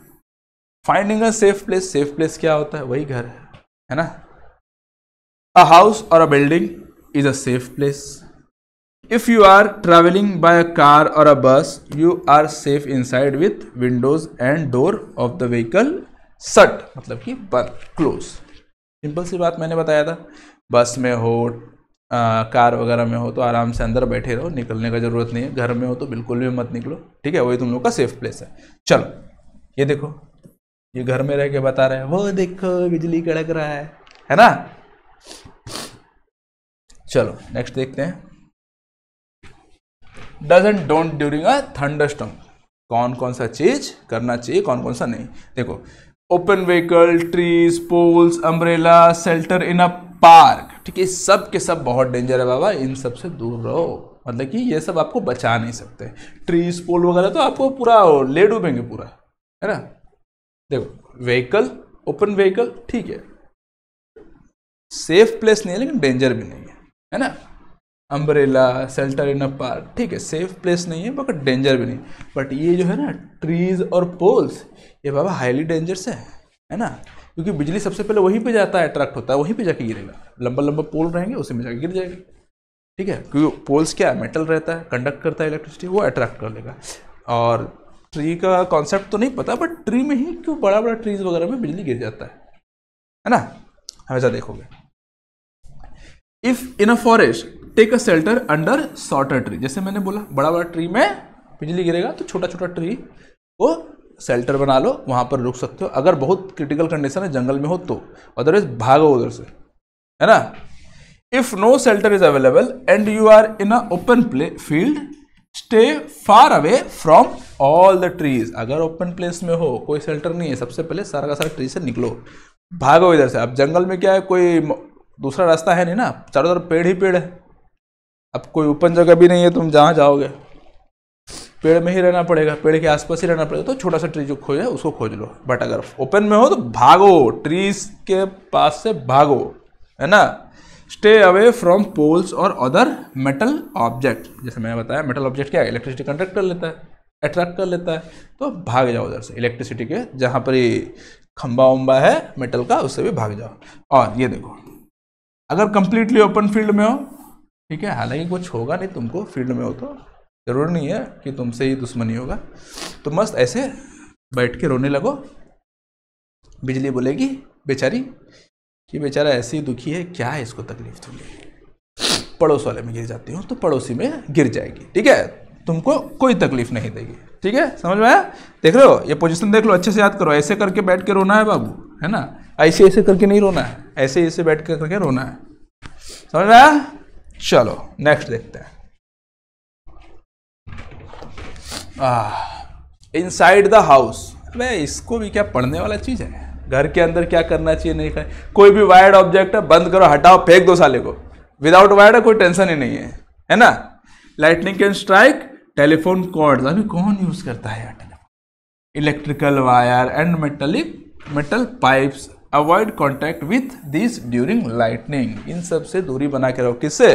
Finding a safe place, safe place क्या होता है, वही घर है ना। अ हाउस और a building is a safe place. If you are traveling by a car or a bus, you are safe inside with windows and door of the vehicle shut, मतलब कि बंद, क्लोज। सिंपल सी बात मैंने बताया था, बस में हो, कार वगैरह में हो तो आराम से अंदर बैठे रहो, निकलने का जरूरत नहीं है। घर में हो तो बिल्कुल भी मत निकलो, ठीक है, वही तुम लोग का सेफ प्लेस है। चलो, ये देखो, ये घर में रह के बता रहे हैं, वो देखो बिजली कड़क रहा है ना। चलो नेक्स्ट देखते हैं, doesn't don't during a thunderstorm, कौन कौन सा चीज करना चाहिए, कौन कौन सा नहीं। देखो, open vehicle, trees, poles, umbrella, shelter in a park, ठीक है, सब के सब बहुत डेंजर है बाबा, इन सब से दूर रहो। मतलब कि ये सब आपको बचा नहीं सकते। ट्रीज, पोल वगैरह तो आपको पूरा ले डूबेंगे पूरा, है ना। देखो व्हीकल, ओपन व्हीकल ठीक है, सेफ प्लेस नहीं है लेकिन डेंजर भी नहीं है ना। Umbrella, shelter in a park ठीक है, सेफ प्लेस नहीं है बट डेंजर भी नहीं। बट ये जो है ना ट्रीज और पोल्स, ये बाबा हाईली डेंजरस है ना, क्योंकि बिजली सबसे पहले वहीं पे जाता है, अट्रैक्ट होता है, वहीं पे जाके गिरेगा। लंबा लंबा पोल रहेंगे उसी में जाके गिर जाएगा, ठीक है, क्योंकि पोल्स क्या है, मेटल रहता है, कंडक्ट करता है इलेक्ट्रिसिटी, वो अट्रैक्ट कर लेगा। और ट्री का कॉन्सेप्ट तो नहीं पता, बट ट्री में ही क्यों बड़ा बड़ा ट्रीज वगैरह में बिजली गिर जाता है ना, हमेशा देखोगे। If in a forest take a shelter under shorter tree, जैसे मैंने बोला बड़ा बड़ा ट्री में बिजली गिरेगा तो छोटा छोटा ट्री को शेल्टर बना लो, वहां पर रुक सकते हो अगर बहुत क्रिटिकल कंडीशन है, जंगल में हो तो, अदरवाइज भागो उधर से, है ना। If no shelter is available and you are in a open field stay far away from all the trees, अगर ओपन प्लेस में हो, कोई शेल्टर नहीं है, सबसे पहले सारा का सारा ट्री से निकलो, भागो इधर से। अब जंगल में क्या है, कोई दूसरा रास्ता है नहीं ना, चारों तरफ पेड़ ही पेड़ है, अब कोई ओपन जगह भी नहीं है, तुम जहाँ जाओगे पेड़ में ही रहना पड़ेगा, पेड़ के आसपास ही रहना पड़ेगा, तो छोटा सा ट्री जो खोज है उसको खोज लो। बट अगर ओपन में हो तो भागो, ट्रीज के पास से भागो, है ना। स्टे अवे फ्रॉम पोल्स और अदर मेटल ऑब्जेक्ट, जैसे मैंने बताया मेटल ऑब्जेक्ट क्या है, इलेक्ट्रिसिटी कंडक्ट कर लेता है, अट्रैक्ट कर लेता है, तो भाग जाओ उधर से, इलेक्ट्रिसिटी के जहाँ पर ये खंबा उम्बा है मेटल का, उससे भी भाग जाओ। और ये देखो अगर कंप्लीटली ओपन फील्ड में हो, ठीक है, हालांकि कुछ होगा नहीं तुमको, फील्ड में हो तो जरूर नहीं है कि तुमसे ही दुश्मनी होगा, तो मस्त ऐसे बैठ के रोने लगो, बिजली बोलेगी बेचारी कि बेचारा ऐसे ही दुखी है, क्या है इसको तकलीफ दूंगी, पड़ोस वाले में गिर जाती हूँ तो पड़ोसी में गिर जाएगी, ठीक है, तुमको कोई तकलीफ नहीं देगी, ठीक है, समझ में आया। देख रहे हो ये पोजीशन देख लो, अच्छे से याद करो, ऐसे करके बैठ के रोना है बाबू, है ना, ऐसे ऐसे करके नहीं रोना है, ऐसे ऐसे बैठ के करके रोना है, समझ में आया। चलो नेक्स्ट देखते हैं। इनसाइड द हाउस, अबे इसको भी क्या पढ़ने वाला चीज है, घर के अंदर क्या करना चाहिए नहीं करना, कोई भी वायर्ड ऑब्जेक्ट है बंद करो, हटाओ, फेंक दो साले को, विदाउट वायर्ड कोई टेंशन ही नहीं है ना। Lightning can strike telephone cords, अभी कौन यूज करता है यार telephone, electrical wire and metal pipes, avoid contact with this during lightning, इन सब से दूरी बना के रहो, किससे,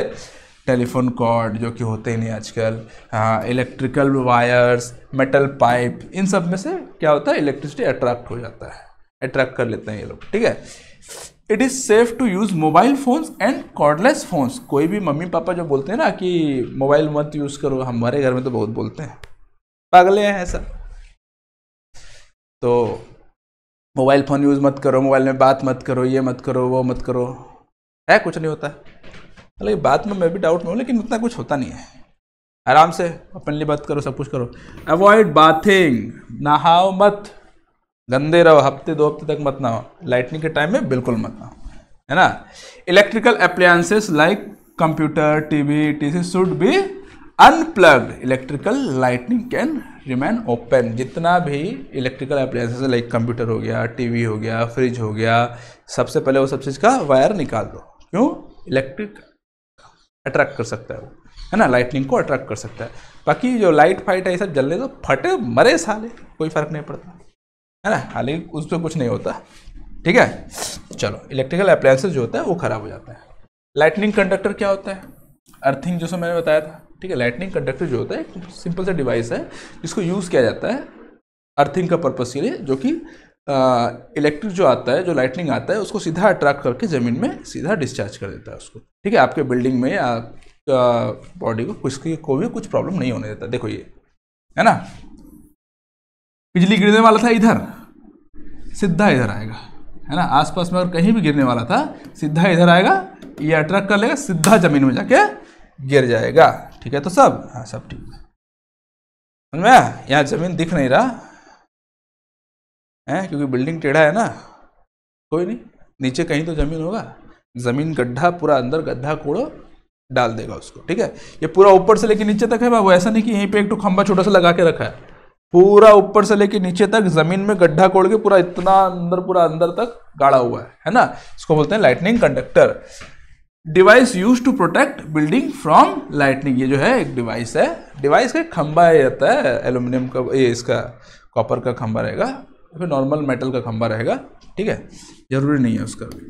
टेलीफोन कॉर्ड जो कि होते ही नहीं आजकल, हाँ, इलेक्ट्रिकल वायर्स, मेटल पाइप, इन सब में से क्या होता है, इलेक्ट्रिसिटी अट्रैक्ट हो जाता है, अट्रैक्ट कर लेते हैं ये लोग, ठीक है। It is safe to use mobile phones and cordless phones, कोई भी मम्मी पापा जो बोलते हैं ना कि मोबाइल मत यूज करो, हमारे घर में तो बहुत बोलते हैं, पागले हैं ऐसा, तो मोबाइल फोन यूज मत करो, मोबाइल में बात मत करो, ये मत करो, वो मत करो, है कुछ नहीं होता है, मतलब बात में मैं भी डाउट में हूँ लेकिन उतना कुछ होता नहीं है, आराम से ओपनली बात करो, सब कुछ करो। अवॉइड बाथिंग, नहाओ मत, गंदे रहो, हफ्ते 2 हफ्ते तक मत नहाओ, लाइटनिंग के टाइम में बिल्कुल मत नहाओ, है ना। Electrical appliances like computer, TV, TC should be unplugged, electrical lightning can remain open, जितना भी इलेक्ट्रिकल अप्लायंसेस लाइक कंप्यूटर हो गया, टीवी हो गया, फ्रिज हो गया, सबसे पहले वो सब चीज़ का वायर निकाल दो, क्यों, इलेक्ट्रिक अट्रैक्ट कर सकता है वो, है ना, लाइटनिंग को अट्रैक्ट कर सकता है, बाकी जो लाइट फाइट है ये सब जलने दो, फटे मरे साले, कोई फर्क नहीं पड़ता, है ना, हालांकि उस पर कुछ नहीं होता, ठीक है। चलो इलेक्ट्रिकल अप्लायंसेस जो होता है वो खराब हो जाता है। लाइटनिंग कंडक्टर क्या होता है, अर्थिंग जैसे मैंने बताया था, ठीक है। लाइटनिंग कंडक्टर जो होता है एक सिंपल सा डिवाइस है जिसको यूज़ किया जाता है अर्थिंग का पर्पस के लिए, जो कि इलेक्ट्रिक जो आता है, जो लाइटनिंग आता है उसको सीधा अट्रैक्ट करके ज़मीन में सीधा डिस्चार्ज कर देता है उसको, ठीक है, आपके बिल्डिंग में या बॉडी को कुछ प्रॉब्लम नहीं होने देता। देखो ये है ना, बिजली गिरने वाला था इधर, सीधा इधर आएगा, है ना, आसपास में अगर कहीं भी गिरने वाला था सीधा इधर आएगा, ये अट्रैक्ट कर लेगा, सीधा जमीन में जाके गिर जाएगा, ठीक है। तो सब, हाँ सब ठीक है, समझ में, यहाँ जमीन दिख नहीं रहा है क्योंकि बिल्डिंग टेढ़ा है ना, कोई नहीं, नीचे कहीं तो जमीन होगा, जमीन गड्ढा, पूरा अंदर गड्ढा कोड़ो डाल देगा उसको, ठीक है। ये पूरा ऊपर से लेके नीचे तक है बाबू, ऐसा नहीं कि यहीं पे एक तो खंबा छोटा सा लगा के रखा है, पूरा ऊपर से लेके नीचे तक जमीन में गड्ढा कोड़ के पूरा इतना अंदर, पूरा अंदर तक गाड़ा हुआ है ना। इसको बोलते हैं lightning conductor. Device use to protect building from lightning. ये जो है एक डिवाइस है, डिवाइस का खंबा रहता है एल्यूमिनियम का, ये इसका कॉपर का खंबा रहेगा, फिर नॉर्मल मेटल का खंबा रहेगा, ठीक है, जरूरी नहीं है उसका भी,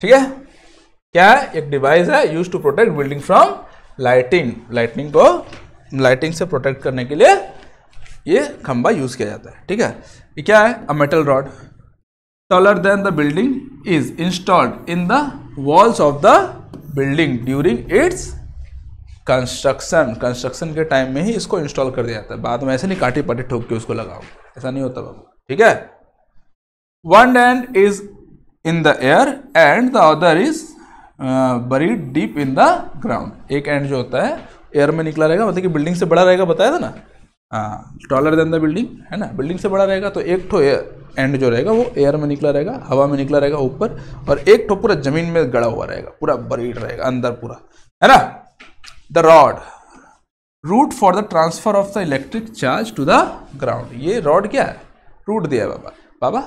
ठीक है। क्या है? एक डिवाइस है use to protect building from lighting. Lightning को, लाइटिंग से प्रोटेक्ट करने के लिए ये खंबा यूज किया जाता है, ठीक है। ये क्या है? A metal rod taller than the building is installed in the walls of the building during its construction। Construction के टाइम में ही इसको इंस्टॉल कर दिया जाता है, बाद में ऐसे नहीं काटी पाटी ठोक के उसको लगाओ, ऐसा नहीं होता बाबू, ठीक है। One and is in the air and the other is buried deep in the ground. एक एंड जो होता है एयर में निकला रहेगा, मतलब कि बिल्डिंग से बड़ा रहेगा, बताया था ना, हाँ, टॉलर देन द बिल्डिंग है ना, बिल्डिंग से बड़ा रहेगा तो एक ठो एंड जो रहेगा वो एयर में निकला रहेगा, हवा में निकला रहेगा ऊपर, और एक ठो पूरा जमीन में गड़ा हुआ रहेगा, पूरा बरीड रहेगा अंदर पूरा, है ना। The rod route for the transfer of the electric charge to the ground. ये रॉड क्या है? रूट दिया है बाबा। बाबा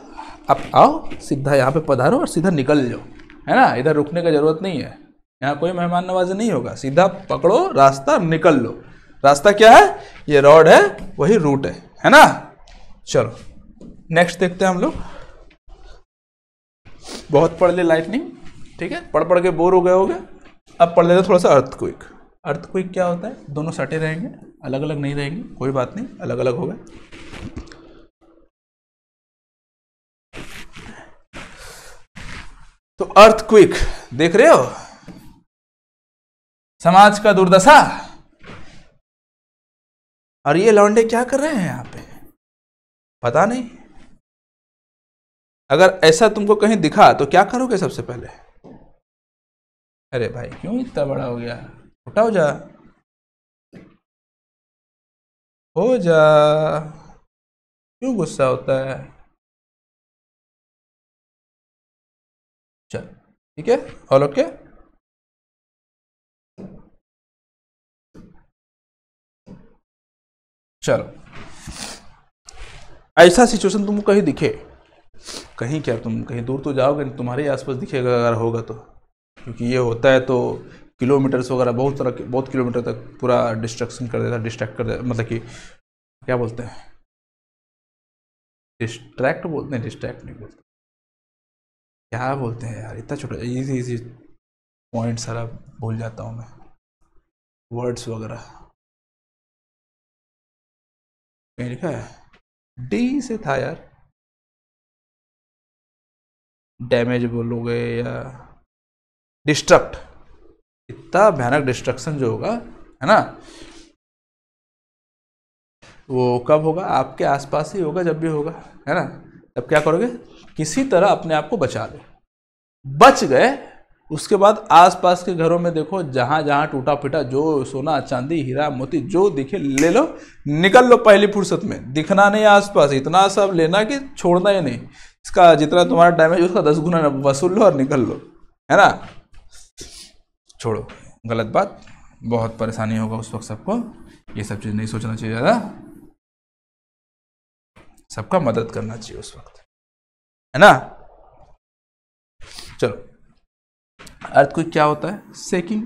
आप आओ सीधा यहाँ पे पधारो और सीधा निकल जाओ, है ना, इधर रुकने का जरूरत नहीं है, यहाँ कोई मेहमान नवाजी नहीं होगा, सीधा पकड़ो रास्ता, निकल लो। रास्ता क्या है? ये रॉड है, वही रूट है ना। चलो नेक्स्ट देखते हैं हम लोग। बहुत पढ़ ले लाइटनिंग, ठीक है, पढ़ पढ़ के बोर हो गए होगे, अब पढ़ लेते थोड़ा सा अर्थक्वेक। अर्थक्वेक क्या होता है? दोनों सटे रहेंगे, अलग अलग नहीं रहेंगे, कोई बात नहीं, अलग अलग हो गए। तो अर्थक्वेक देख रहे हो, समाज का दुर्दशा, और ये लौंडे क्या कर रहे हैं यहाँ पे पता नहीं। अगर ऐसा तुमको कहीं दिखा तो क्या करोगे सबसे पहले? अरे भाई क्यों इतना बड़ा हो गया, छोटा हो जा, हो जा, क्यों गुस्सा होता है? चल ठीक है, ऑल ओके। चलो ऐसा सिचुएशन तुमको कहीं दिखे, कहीं क्या, तुम कहीं दूर तो जाओगे, तुम्हारे आसपास दिखेगा अगर होगा तो, क्योंकि ये होता है तो किलोमीटर्स वगैरह बहुत किलोमीटर तक पूरा डिस्ट्रैक्शन कर देता है, डिस्ट्रैक्ट कर देता, मतलब कि क्या बोलते हैं, डिस्ट्रैक्ट बोलते हैं, डिस्ट्रैक्ट नहीं बोलते, क्या बोलते हैं यार, इतना छोटा इजी पॉइंट सारा भूल जाता हूँ मैं, वर्ड्स वगैरह। कहीं लिखा है डी से था यार, डैमेज बोलोगे या डिस्ट्रक्ट, इतना भयानक डिस्ट्रक्शन जो होगा, है ना, वो कब होगा? आपके आसपास ही होगा, जब भी होगा, है ना। तब क्या करोगे? किसी तरह अपने आप को बचा लो, बच गए, उसके बाद आसपास के घरों में देखो, जहां जहां टूटा फीटा जो सोना चांदी हीरा मोती जो दिखे ले लो, निकल लो पहली फुर्सत में, दिखना नहीं आसपास, इतना सब लेना कि छोड़ना ही नहीं, इसका जितना तुम्हारा डैमेज उसका 10 गुना वसूल लो और निकल लो, है ना। छोड़ो गलत बात, बहुत परेशानी होगा उस वक्त सबको, ये सब चीज नहीं सोचना चाहिए ज़्यादा, सबका मदद करना चाहिए उस वक्त, है ना। चलो अर्थक्वेक क्या होता है? Shaking,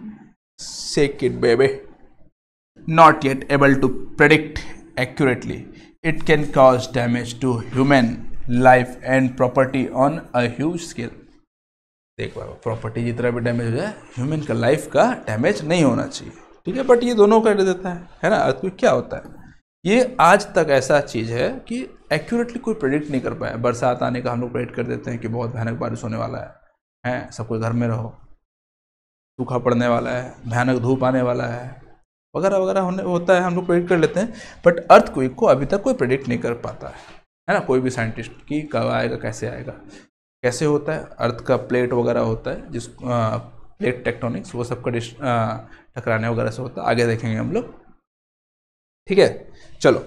shake it baby, not yet able to predict accurately, it can cause damage to human life and property on a huge scale. देख बाबा, प्रॉपर्टी जितना भी डैमेज हो जाए, ह्यूमन का लाइफ का डैमेज नहीं होना चाहिए, ठीक है, बट ये दोनों कर देता है ना। अर्थक्वेक क्या होता है? ये आज तक ऐसा चीज़ है कि एक्यूरेटली कोई प्रेडिक्ट नहीं कर पाया। बरसात आने का हम लोग प्रेडिक्ट कर देते हैं कि बहुत भयानक बारिश होने वाला है, सबको घर में रहो, सूखा पड़ने वाला है, भयानक धूप आने वाला है, वगैरह वगैरह होता है, हम लोग प्रेडिक्ट कर लेते हैं, बट अर्थक्वेक को अभी तक कोई प्रेडिक्ट नहीं कर पाता है ना, कोई भी साइंटिस्ट, कि कब आएगा, कैसे आएगा, कैसे होता है। अर्थ का प्लेट वगैरह होता है, जिस प्लेट टेक्टोनिक्स, वो सबका टकराने वगैरह से होता है, आगे देखेंगे हम लोग, ठीक है। चलो,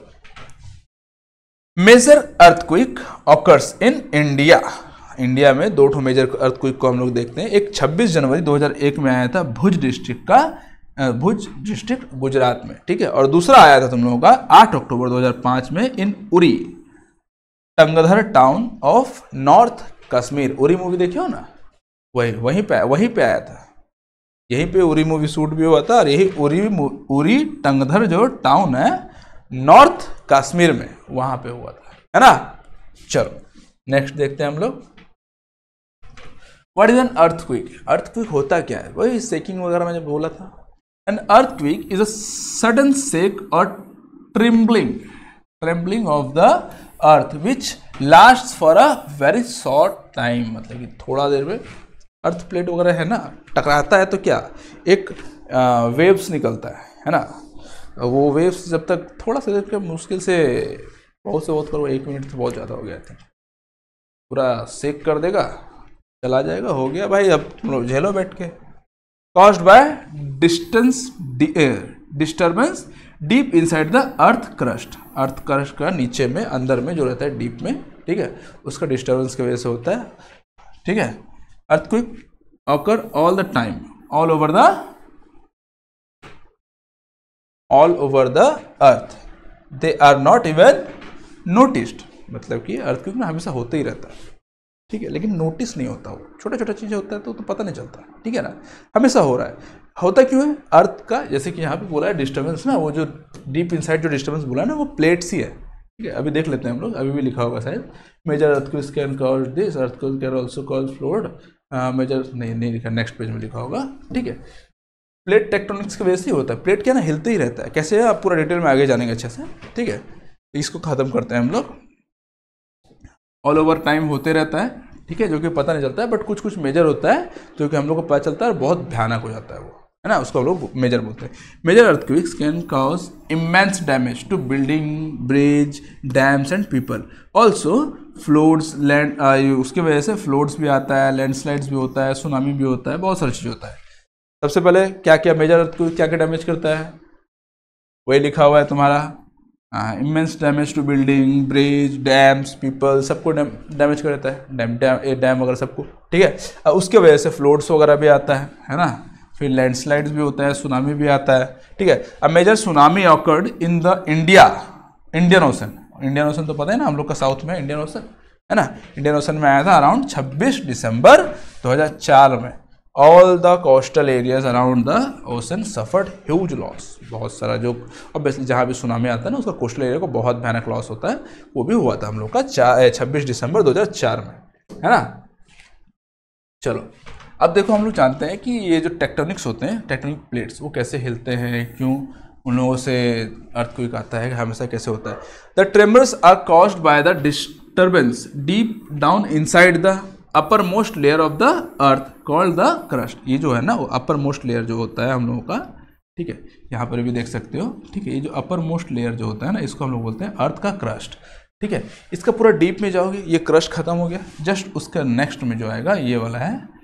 major earthquake occurs in India. India में 2 मेजर अर्थक्वेक को हम लोग देखते हैं। एक 26 जनवरी 2001 में आया था भुज डिस्ट्रिक्ट का भुज डिस्ट्रिक्ट गुजरात में, ठीक है। और दूसरा आया था तुम लोगों का 8 अक्टूबर 2005 में in Uri Tangdhar town of north Kashmir. Uri movie देखी हो ना, वहीं पे आया था, यहीं पे उरी मूवी शूट भी हुआ था, और यही उरी टंगधर जो टाउन है नॉर्थ कश्मीर में, वहां पे हुआ था, है ना। चलो नेक्स्ट देखते हैं हम लोग। What is an earthquake? Earthquake होता क्या है? वही शेकिंग वगैरह मैंने बोला था। An earthquake is a sudden shake or trembling of the earth which last for a very short time, मतलब कि थोड़ा देर में अर्थ प्लेट वगैरह है ना, टकराता है तो क्या एक वेव्स निकलता है ना। वो वेव्स जब तक थोड़ा सा देर के मुश्किल से बहुत से बहुत करो 1 मिनट से बहुत ज़्यादा हो गया था, पूरा सेक कर देगा, चला जाएगा, हो गया भाई, अब तुम लोग झेलो बैठ के। Caused by disturbance deep inside the earth crust का नीचे में अंदर में जो रहता है डीप में, ठीक है, उसका डिस्टर्बेंस की वजह से होता है, ठीक है। Earthquake occur all the time all over the earth, they are not even noticed, मतलब कि अर्थक्वेक में हमेशा होते ही रहता है, ठीक है, लेकिन नोटिस नहीं होता, वो छोटा छोटा चीज़ें होता है तो पता नहीं चलता, ठीक है ना, हमेशा हो रहा है। होता क्यों है? अर्थ का, जैसे कि यहाँ पे बोला है डिस्टर्बेंस ना, वो जो डीप इनसाइड जो डिस्टर्बेंस बोला है ना, वो प्लेट्स ही है, ठीक है। अभी देख लेते हैं हम लोग, अभी भी लिखा होगा शायद, major earthquakes can cause this, earthquakes can also cause flood, major नहीं लिखा, नेक्स्ट पेज में लिखा होगा, ठीक है। प्लेट टेक्टोनिक्स की वजह से ही होता है, प्लेट क्या ना हिलते ही रहता है, कैसे है आप पूरा डिटेल में आगे जानेंगे अच्छे से, ठीक है। इसको खत्म करते हैं हम लोग। ऑल ओवर टाइम होते रहता है, ठीक है, जो कि पता नहीं चलता है, बट कुछ कुछ मेजर होता है जो कि हम लोग को पता चलता है और बहुत भयानक हो जाता है वो, है ना, उसको हम लोग मेजर बोलते हैं। Major earthquakes can cause immense damage to building, bridge, dams and people, also floods, land, उसकी वजह से फ्लोड्स भी आता है, लैंडस्लाइड्स भी होता है, सुनामी भी होता है, बहुत सारी चीज़ होता है। सबसे पहले क्या क्या मेजर अर्थक्वेक क्या क्या डैमेज करता है, वही लिखा हुआ है तुम्हारा, immense damage to building, bridge, dams, people, सबको डैमेज कर देता है, डैम वगैरह सबको, ठीक है। उसके वजह से फ्लोड्स वगैरह भी आता है ना, फिर लैंडस्लाइड्स भी होता है, सुनामी भी आता है, ठीक है। A major tsunami occurred in the Indian ocean तो पता है ना हम लोग का, साउथ में इंडियन ओशन है ना, इंडियन ओशन में आया था अराउंड 26 दिसंबर 2004 में। All the coastal areas around the ocean suffered huge loss, बहुत सारा जो ऑब्वियसली जहाँ भी सुनामी आता है ना, उसका कोस्टल एरिया को बहुत भयानक लॉस होता है, वो भी हुआ था हम लोग का 26 दिसंबर 2004 में, है ना। चलो अब देखो, हम लोग जानते हैं कि ये जो टेक्टोनिक्स होते हैं, टेक्टोनिक प्लेट्स, वो कैसे हिलते हैं, क्यों उन लोगों से अर्थक्वेक आता है, हमेशा कैसे होता है। The tremors are caused by the disturbance deep down inside the upper most layer of the earth called the crust. ये जो है ना, वो अपर मोस्ट लेयर जो होता है हम लोगों का, ठीक है, यहाँ पर भी देख सकते हो, ठीक है, ये जो अपर मोस्ट लेयर जो होता है ना, इसको हम लोग बोलते हैं अर्थ का क्रस्ट, ठीक है। इसका पूरा डीप में जाओगे, ये क्रस्ट खत्म हो गया, जस्ट उसका नेक्स्ट में जो आएगा ये वाला है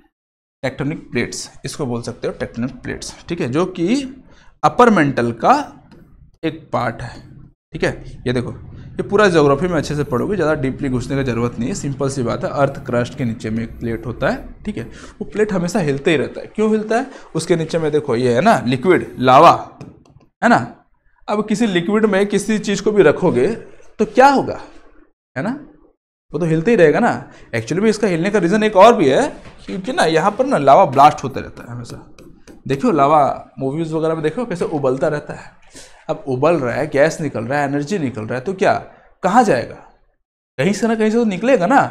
टेक्टोनिक प्लेट्स, इसको बोल सकते हो टेक्टोनिक प्लेट्स, ठीक है, जो कि अपर मेंटल का एक पार्ट है, ठीक है। ये देखो, ये पूरा ज्योग्राफी में अच्छे से पढ़ोगे, ज़्यादा डीपली घुसने की जरूरत नहीं है, सिंपल सी बात है। अर्थ क्रस्ट के नीचे में एक प्लेट होता है, ठीक है, वो प्लेट हमेशा हिलते ही रहता है। क्यों हिलता है? उसके नीचे में देखो ये है ना लिक्विड लावा, है ना। अब किसी लिक्विड में किसी चीज़ को भी रखोगे तो क्या होगा, है ना, वो तो हिलते ही रहेगा ना। एक्चुअली भी इसका हिलने का रीज़न एक और भी है, क्योंकि ना यहाँ पर ना लावा ब्लास्ट होता रहता है हमेशा। देखो लावा मूवीज़ वगैरह में देखो कैसे उबलता रहता है। अब उबल रहा है, गैस निकल रहा है, एनर्जी निकल रहा है, तो क्या कहाँ जाएगा? कहीं से ना कहीं से तो निकलेगा ना।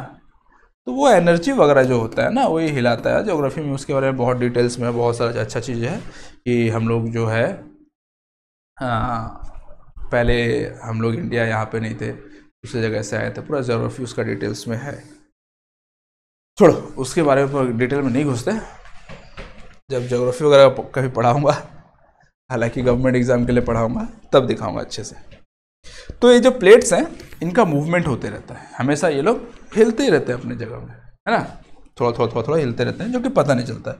तो वो एनर्जी वगैरह जो होता है ना, वही हिलाता है। ज्योग्राफी में उसके बारे में बहुत डिटेल्स में बहुत सारा अच्छा चीज़ है कि हम लोग जो है पहले हम लोग इंडिया यहाँ पे नहीं थे, दूसरी जगह से आए थे, पूरा ज्योग्राफी उसका डिटेल्स में है। छोड़ो, उसके बारे में डिटेल में नहीं घुसते, जब ज्योग्राफी वगैरह कभी पढ़ाऊँगा, हालांकि गवर्नमेंट एग्जाम के लिए पढ़ाऊँगा, तब दिखाऊँगा अच्छे से। तो ये जो प्लेट्स हैं, इनका मूवमेंट होते रहता है हमेशा, ये लोग हिलते ही रहते हैं अपनी जगह में, है ना, थोड़ा हिलते रहते हैं, जो कि पता नहीं चलता है।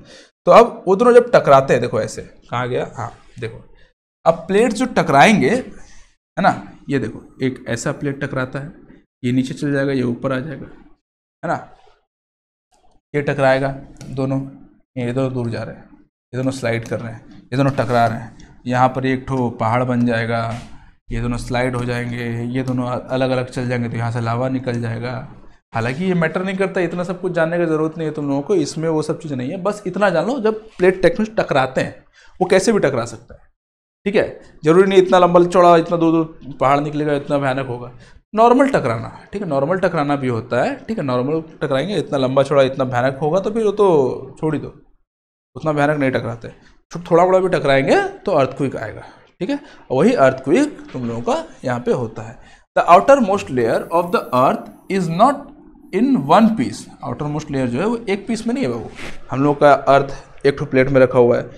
तो अब वो दोनों जब टकराते हैं, देखो ऐसे, कहाँ गया, हाँ देखो, अब प्लेट्स जो टकराएंगे, है ना, ये देखो एक ऐसा प्लेट टकराता है, ये नीचे चल जाएगा, ये ऊपर आ जाएगा, है ना, ये टकराएगा दोनों, ये दोनों दूर जा रहे हैं, ये दोनों स्लाइड कर रहे हैं, ये दोनों टकरा रहे हैं, यहाँ पर एक ठो पहाड़ बन जाएगा, ये दोनों स्लाइड हो जाएंगे, ये दोनों अलग अलग चल जाएंगे, तो यहाँ से लावा निकल जाएगा। हालांकि ये मैटर नहीं करता, इतना सब कुछ जानने की ज़रूरत नहीं है तुम लोगों को, इसमें वो सब चीज़ें नहीं है। बस इतना जान लो जब प्लेट टेक्टोनिक्स टकराते हैं वो कैसे भी टकरा सकता है, ठीक है। जरूरी नहीं इतना लंबा चौड़ा इतना दूर दूर पहाड़ निकलेगा, इतना भयानक होगा। नॉर्मल टकराना, ठीक है, नॉर्मल टकराना भी होता है, ठीक है। नॉर्मल टकराएंगे, इतना लंबा चौड़ा इतना भयानक होगा तो फिर वो तो छोड़ ही दो, उतना भयानक नहीं टकराते। थोड़ा बड़ा भी टकराएंगे तो अर्थक्वेक आएगा, ठीक है। वही अर्थक्वेक तुम लोगों का यहाँ पे होता है। The outer most layer of the earth is not in one piece. Outer most layer जो है वो एक पीस में नहीं है बाबू। हम लोग का अर्थ एक ठो प्लेट में रखा हुआ है,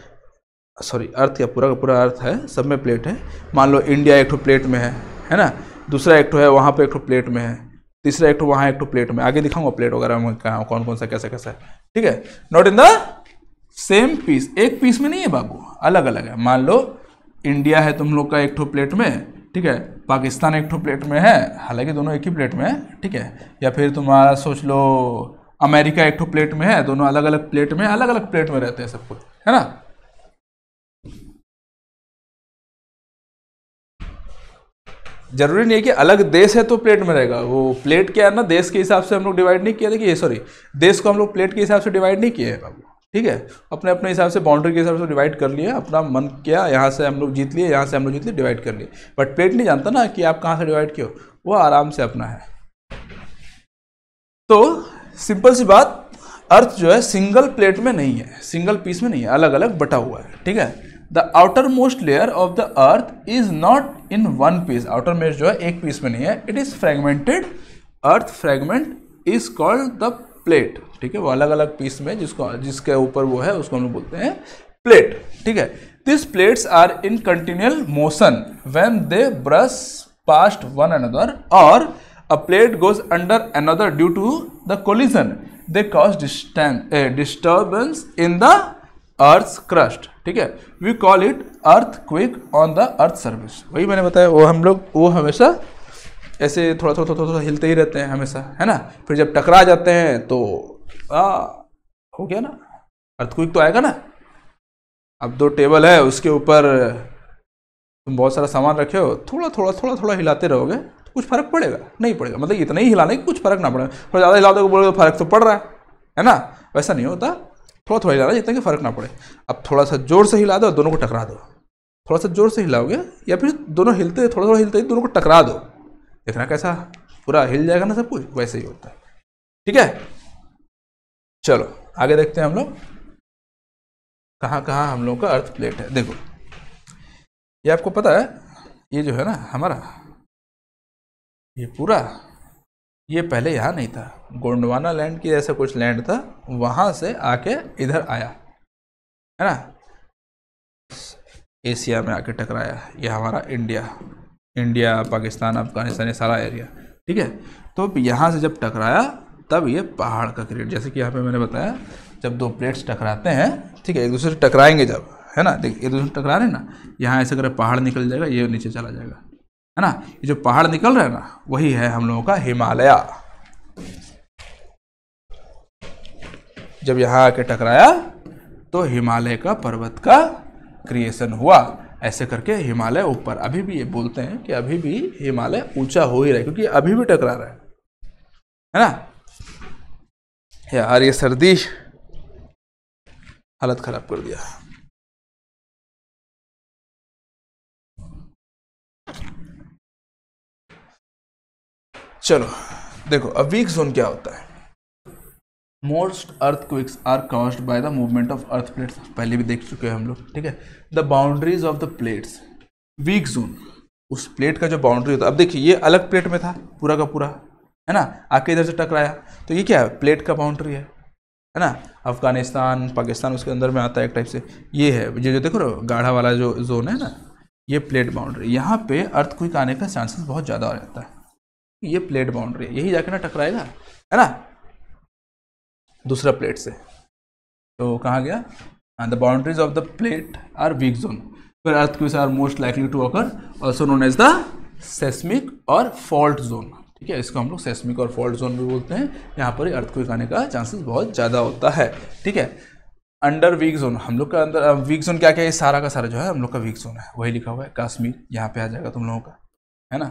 सॉरी अर्थ का पूरा अर्थ है, सब में प्लेट है। मान लो इंडिया एक ठो प्लेट में है ना, दूसरा एक ठो है वहाँ पे एक ठो प्लेट में है, तीसरा एक ठो वहाँ एक ठो प्लेट में। आगे दिखाऊंगा प्लेट वगैरह में कहाँ कौन कौन सा कैसा कैसा है, ठीक है। Not in the same piece, एक पीस में नहीं है बाबू, अलग अलग है। मान लो इंडिया है तुम लोग का एक ठो प्लेट में, ठीक है, पाकिस्तान एक ठो प्लेट में है, हालांकि दोनों एक ही प्लेट में है, ठीक है। या फिर तुम्हारा सोच लो अमेरिका एक ठो प्लेट में है, दोनों अलग अलग प्लेट में रहते हैं सब कुछ, है ना। जरूरी नहीं है कि अलग देश है तो प्लेट में रहेगा, वो प्लेट क्या है ना, देश के हिसाब से हम लोग डिवाइड नहीं किया था कि सॉरी देश को हम लोग प्लेट के हिसाब से डिवाइड नहीं किए हैं बाबू, ठीक है। अपने अपने हिसाब से बाउंड्री के हिसाब से डिवाइड कर लिया, अपना मन किया, यहाँ से हम लोग जीत लिए, यहाँ से हम लोग जीत लिए, डिवाइड कर लिए। बट प्लेट नहीं जानता ना कि आप कहाँ से डिवाइड किए हो, वो आराम से अपना है। तो सिंपल सी बात, अर्थ जो है सिंगल प्लेट में नहीं है, सिंगल पीस में नहीं है, अलग अलग बटा हुआ है, ठीक है। The outer most layer of the earth is not in one piece. Outer most जो है एक पीस में नहीं है, it is fragmented. Earth fragment is called the plate, ठीक है। वो अलग अलग पीस में जिसके ऊपर वो है उसको हम लोग बोलते हैं प्लेट, ठीक है। This plates are in continual motion when they brush past one another, और a plate goes under another due to the collision they cause disturbance in the earth's crust, ठीक है। we call it earthquake on the earth surface। वही मैंने बताया, वो हम लोग वो हमेशा ऐसे थोड़ा हिलते ही रहते हैं हमेशा, है ना। फिर जब टकरा जाते हैं तो हो गया ना, earthquake तो आएगा ना। अब दो टेबल है, उसके ऊपर तुम बहुत सारा सामान रखे हो, थोड़ा हिलाते रहोगे, कुछ फर्क पड़ेगा? नहीं पड़ेगा। मतलब इतना ही हिलाने की कुछ फर्क ना पड़े, थोड़ा ज़्यादा हिला दोगे बोलोगे तो फर्क तो पड़ रहा है ना, वैसा नहीं होता। थोड़ा हिलाना जितना कि फर्क ना पड़े। अब थोड़ा सा जोर से हिला दो, दोनों को टकरा दो। थोड़ा सा जोर से हिलाओगे या फिर दोनों हिलते थोड़ा हिलते दोनों को टकरा दो, देखना कैसा पूरा हिल जाएगा ना सब कुछ, वैसे ही होता है, ठीक है। चलो आगे देखते हैं हम लोग कहाँ कहाँ हम लोग का अर्थ प्लेट है। देखो ये आपको पता है, ये जो है ना हमारा ये पूरा, ये पहले यहाँ नहीं था, गोंडवाना लैंड की ऐसा कुछ लैंड था, वहाँ से आके इधर आया, है ना, एशिया में आके टकराया। ये हमारा इंडिया पाकिस्तान अफगानिस्तान ये सारा एरिया, ठीक है। तो यहाँ से जब टकराया तब ये पहाड़ का क्रिएट, जैसे कि यहाँ पे मैंने बताया, जब दो प्लेट्स टकराते हैं, ठीक है, एक दूसरे से टकराएंगे जब, है ना, देख एक दूसरे से टकरा रहे हैं ना, यहाँ ऐसे करे पहाड़ निकल जाएगा, ये नीचे चला जाएगा, है ना। ये जो पहाड़ निकल रहा है ना, वही है हम लोगों का हिमालय। जब यहाँ आके टकराया तो हिमालय का पर्वत का क्रिएशन हुआ, ऐसे करके हिमालय ऊपर। अभी भी ये बोलते हैं कि अभी भी हिमालय ऊंचा हो ही रहा है, क्योंकि अभी भी टकरा रहा है ना। यार ये सर्दी हालत खराब कर दिया। चलो देखो, अब वीक जोन क्या होता है। Most earthquakes are caused by the movement of earth plates, पहले भी देख चुके हैं हम लोग, ठीक है। The boundaries of the plates, weak zone, उस प्लेट का जो बाउंड्री होता है। अब देखिए ये अलग प्लेट में था पूरा का पूरा, है ना, आके इधर से टकराया, तो ये क्या है, प्लेट का बाउंड्री है ना। अफगानिस्तान पाकिस्तान उसके अंदर में आता है एक टाइप से। ये है ये जो देखो गाढ़ा वाला जो जोन है ना, ये प्लेट बाउंड्री। यहाँ पे अर्थक्वेक आने का चांसेस बहुत ज़्यादा हो जाता है। ये प्लेट बाउंड्री है, यही जाके ना टकराएगा, है ना, दूसरा प्लेट से। तो कहाँ गया, the boundaries of the plate are weak zone फिर earthquakes are most likely to occur, also known as the seismic or fault zone, ठीक है। इसको हम लोग सेस्मिक और फॉल्ट जोन भी बोलते हैं। यहाँ पर अर्थक्वेक आने का चांसेस बहुत ज़्यादा होता है, ठीक है। अंडर वीक जोन, हम लोग का अंदर वीक जोन क्या क्या है, सारा का सारा जो है हम लोग का वीक जोन है, वही लिखा हुआ है। कश्मीर यहाँ पे आ जाएगा तुम लोगों का, है ना,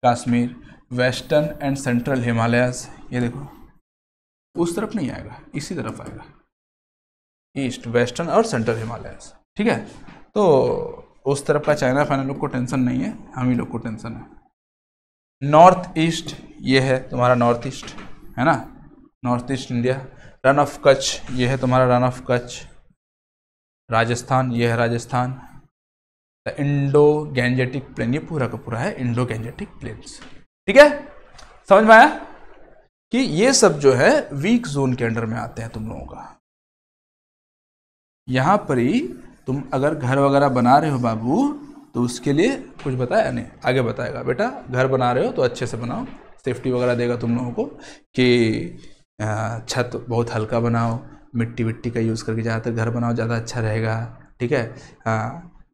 Kashmir, western and central Himalayas, ये देखो उस तरफ नहीं आएगा, इसी तरफ आएगा, ईस्ट, वेस्टर्न और सेंट्रल हिमालयाज, ठीक है। तो उस तरफ का चाइना फाइना लोग को टेंशन नहीं है, हम ही लोग को टेंशन है। नॉर्थ ईस्ट ये है तुम्हारा नॉर्थ ईस्ट, है ना, north east India. Rann of Kutch ये है तुम्हारा रन ऑफ कच्छ। राजस्थान ये है Rajasthan. The Indo Gangetic plain, ये पूरा का पूरा है इंडो गैंजेटिक प्लेन्स, ठीक है। समझ में आया कि ये सब जो है वीक जोन के अंडर में आते हैं तुम लोगों का। यहां पर ही तुम अगर घर वगैरह बना रहे हो बाबू, तो उसके लिए कुछ बताया नहीं, आगे बताएगा बेटा। घर बना रहे हो तो अच्छे से बनाओ, सेफ्टी वगैरह देगा तुम लोगों को कि छत बहुत हल्का बनाओ, मिट्टी विट्टी का यूज़ करके ज़्यादातर घर बनाओ, ज़्यादा अच्छा रहेगा, ठीक है।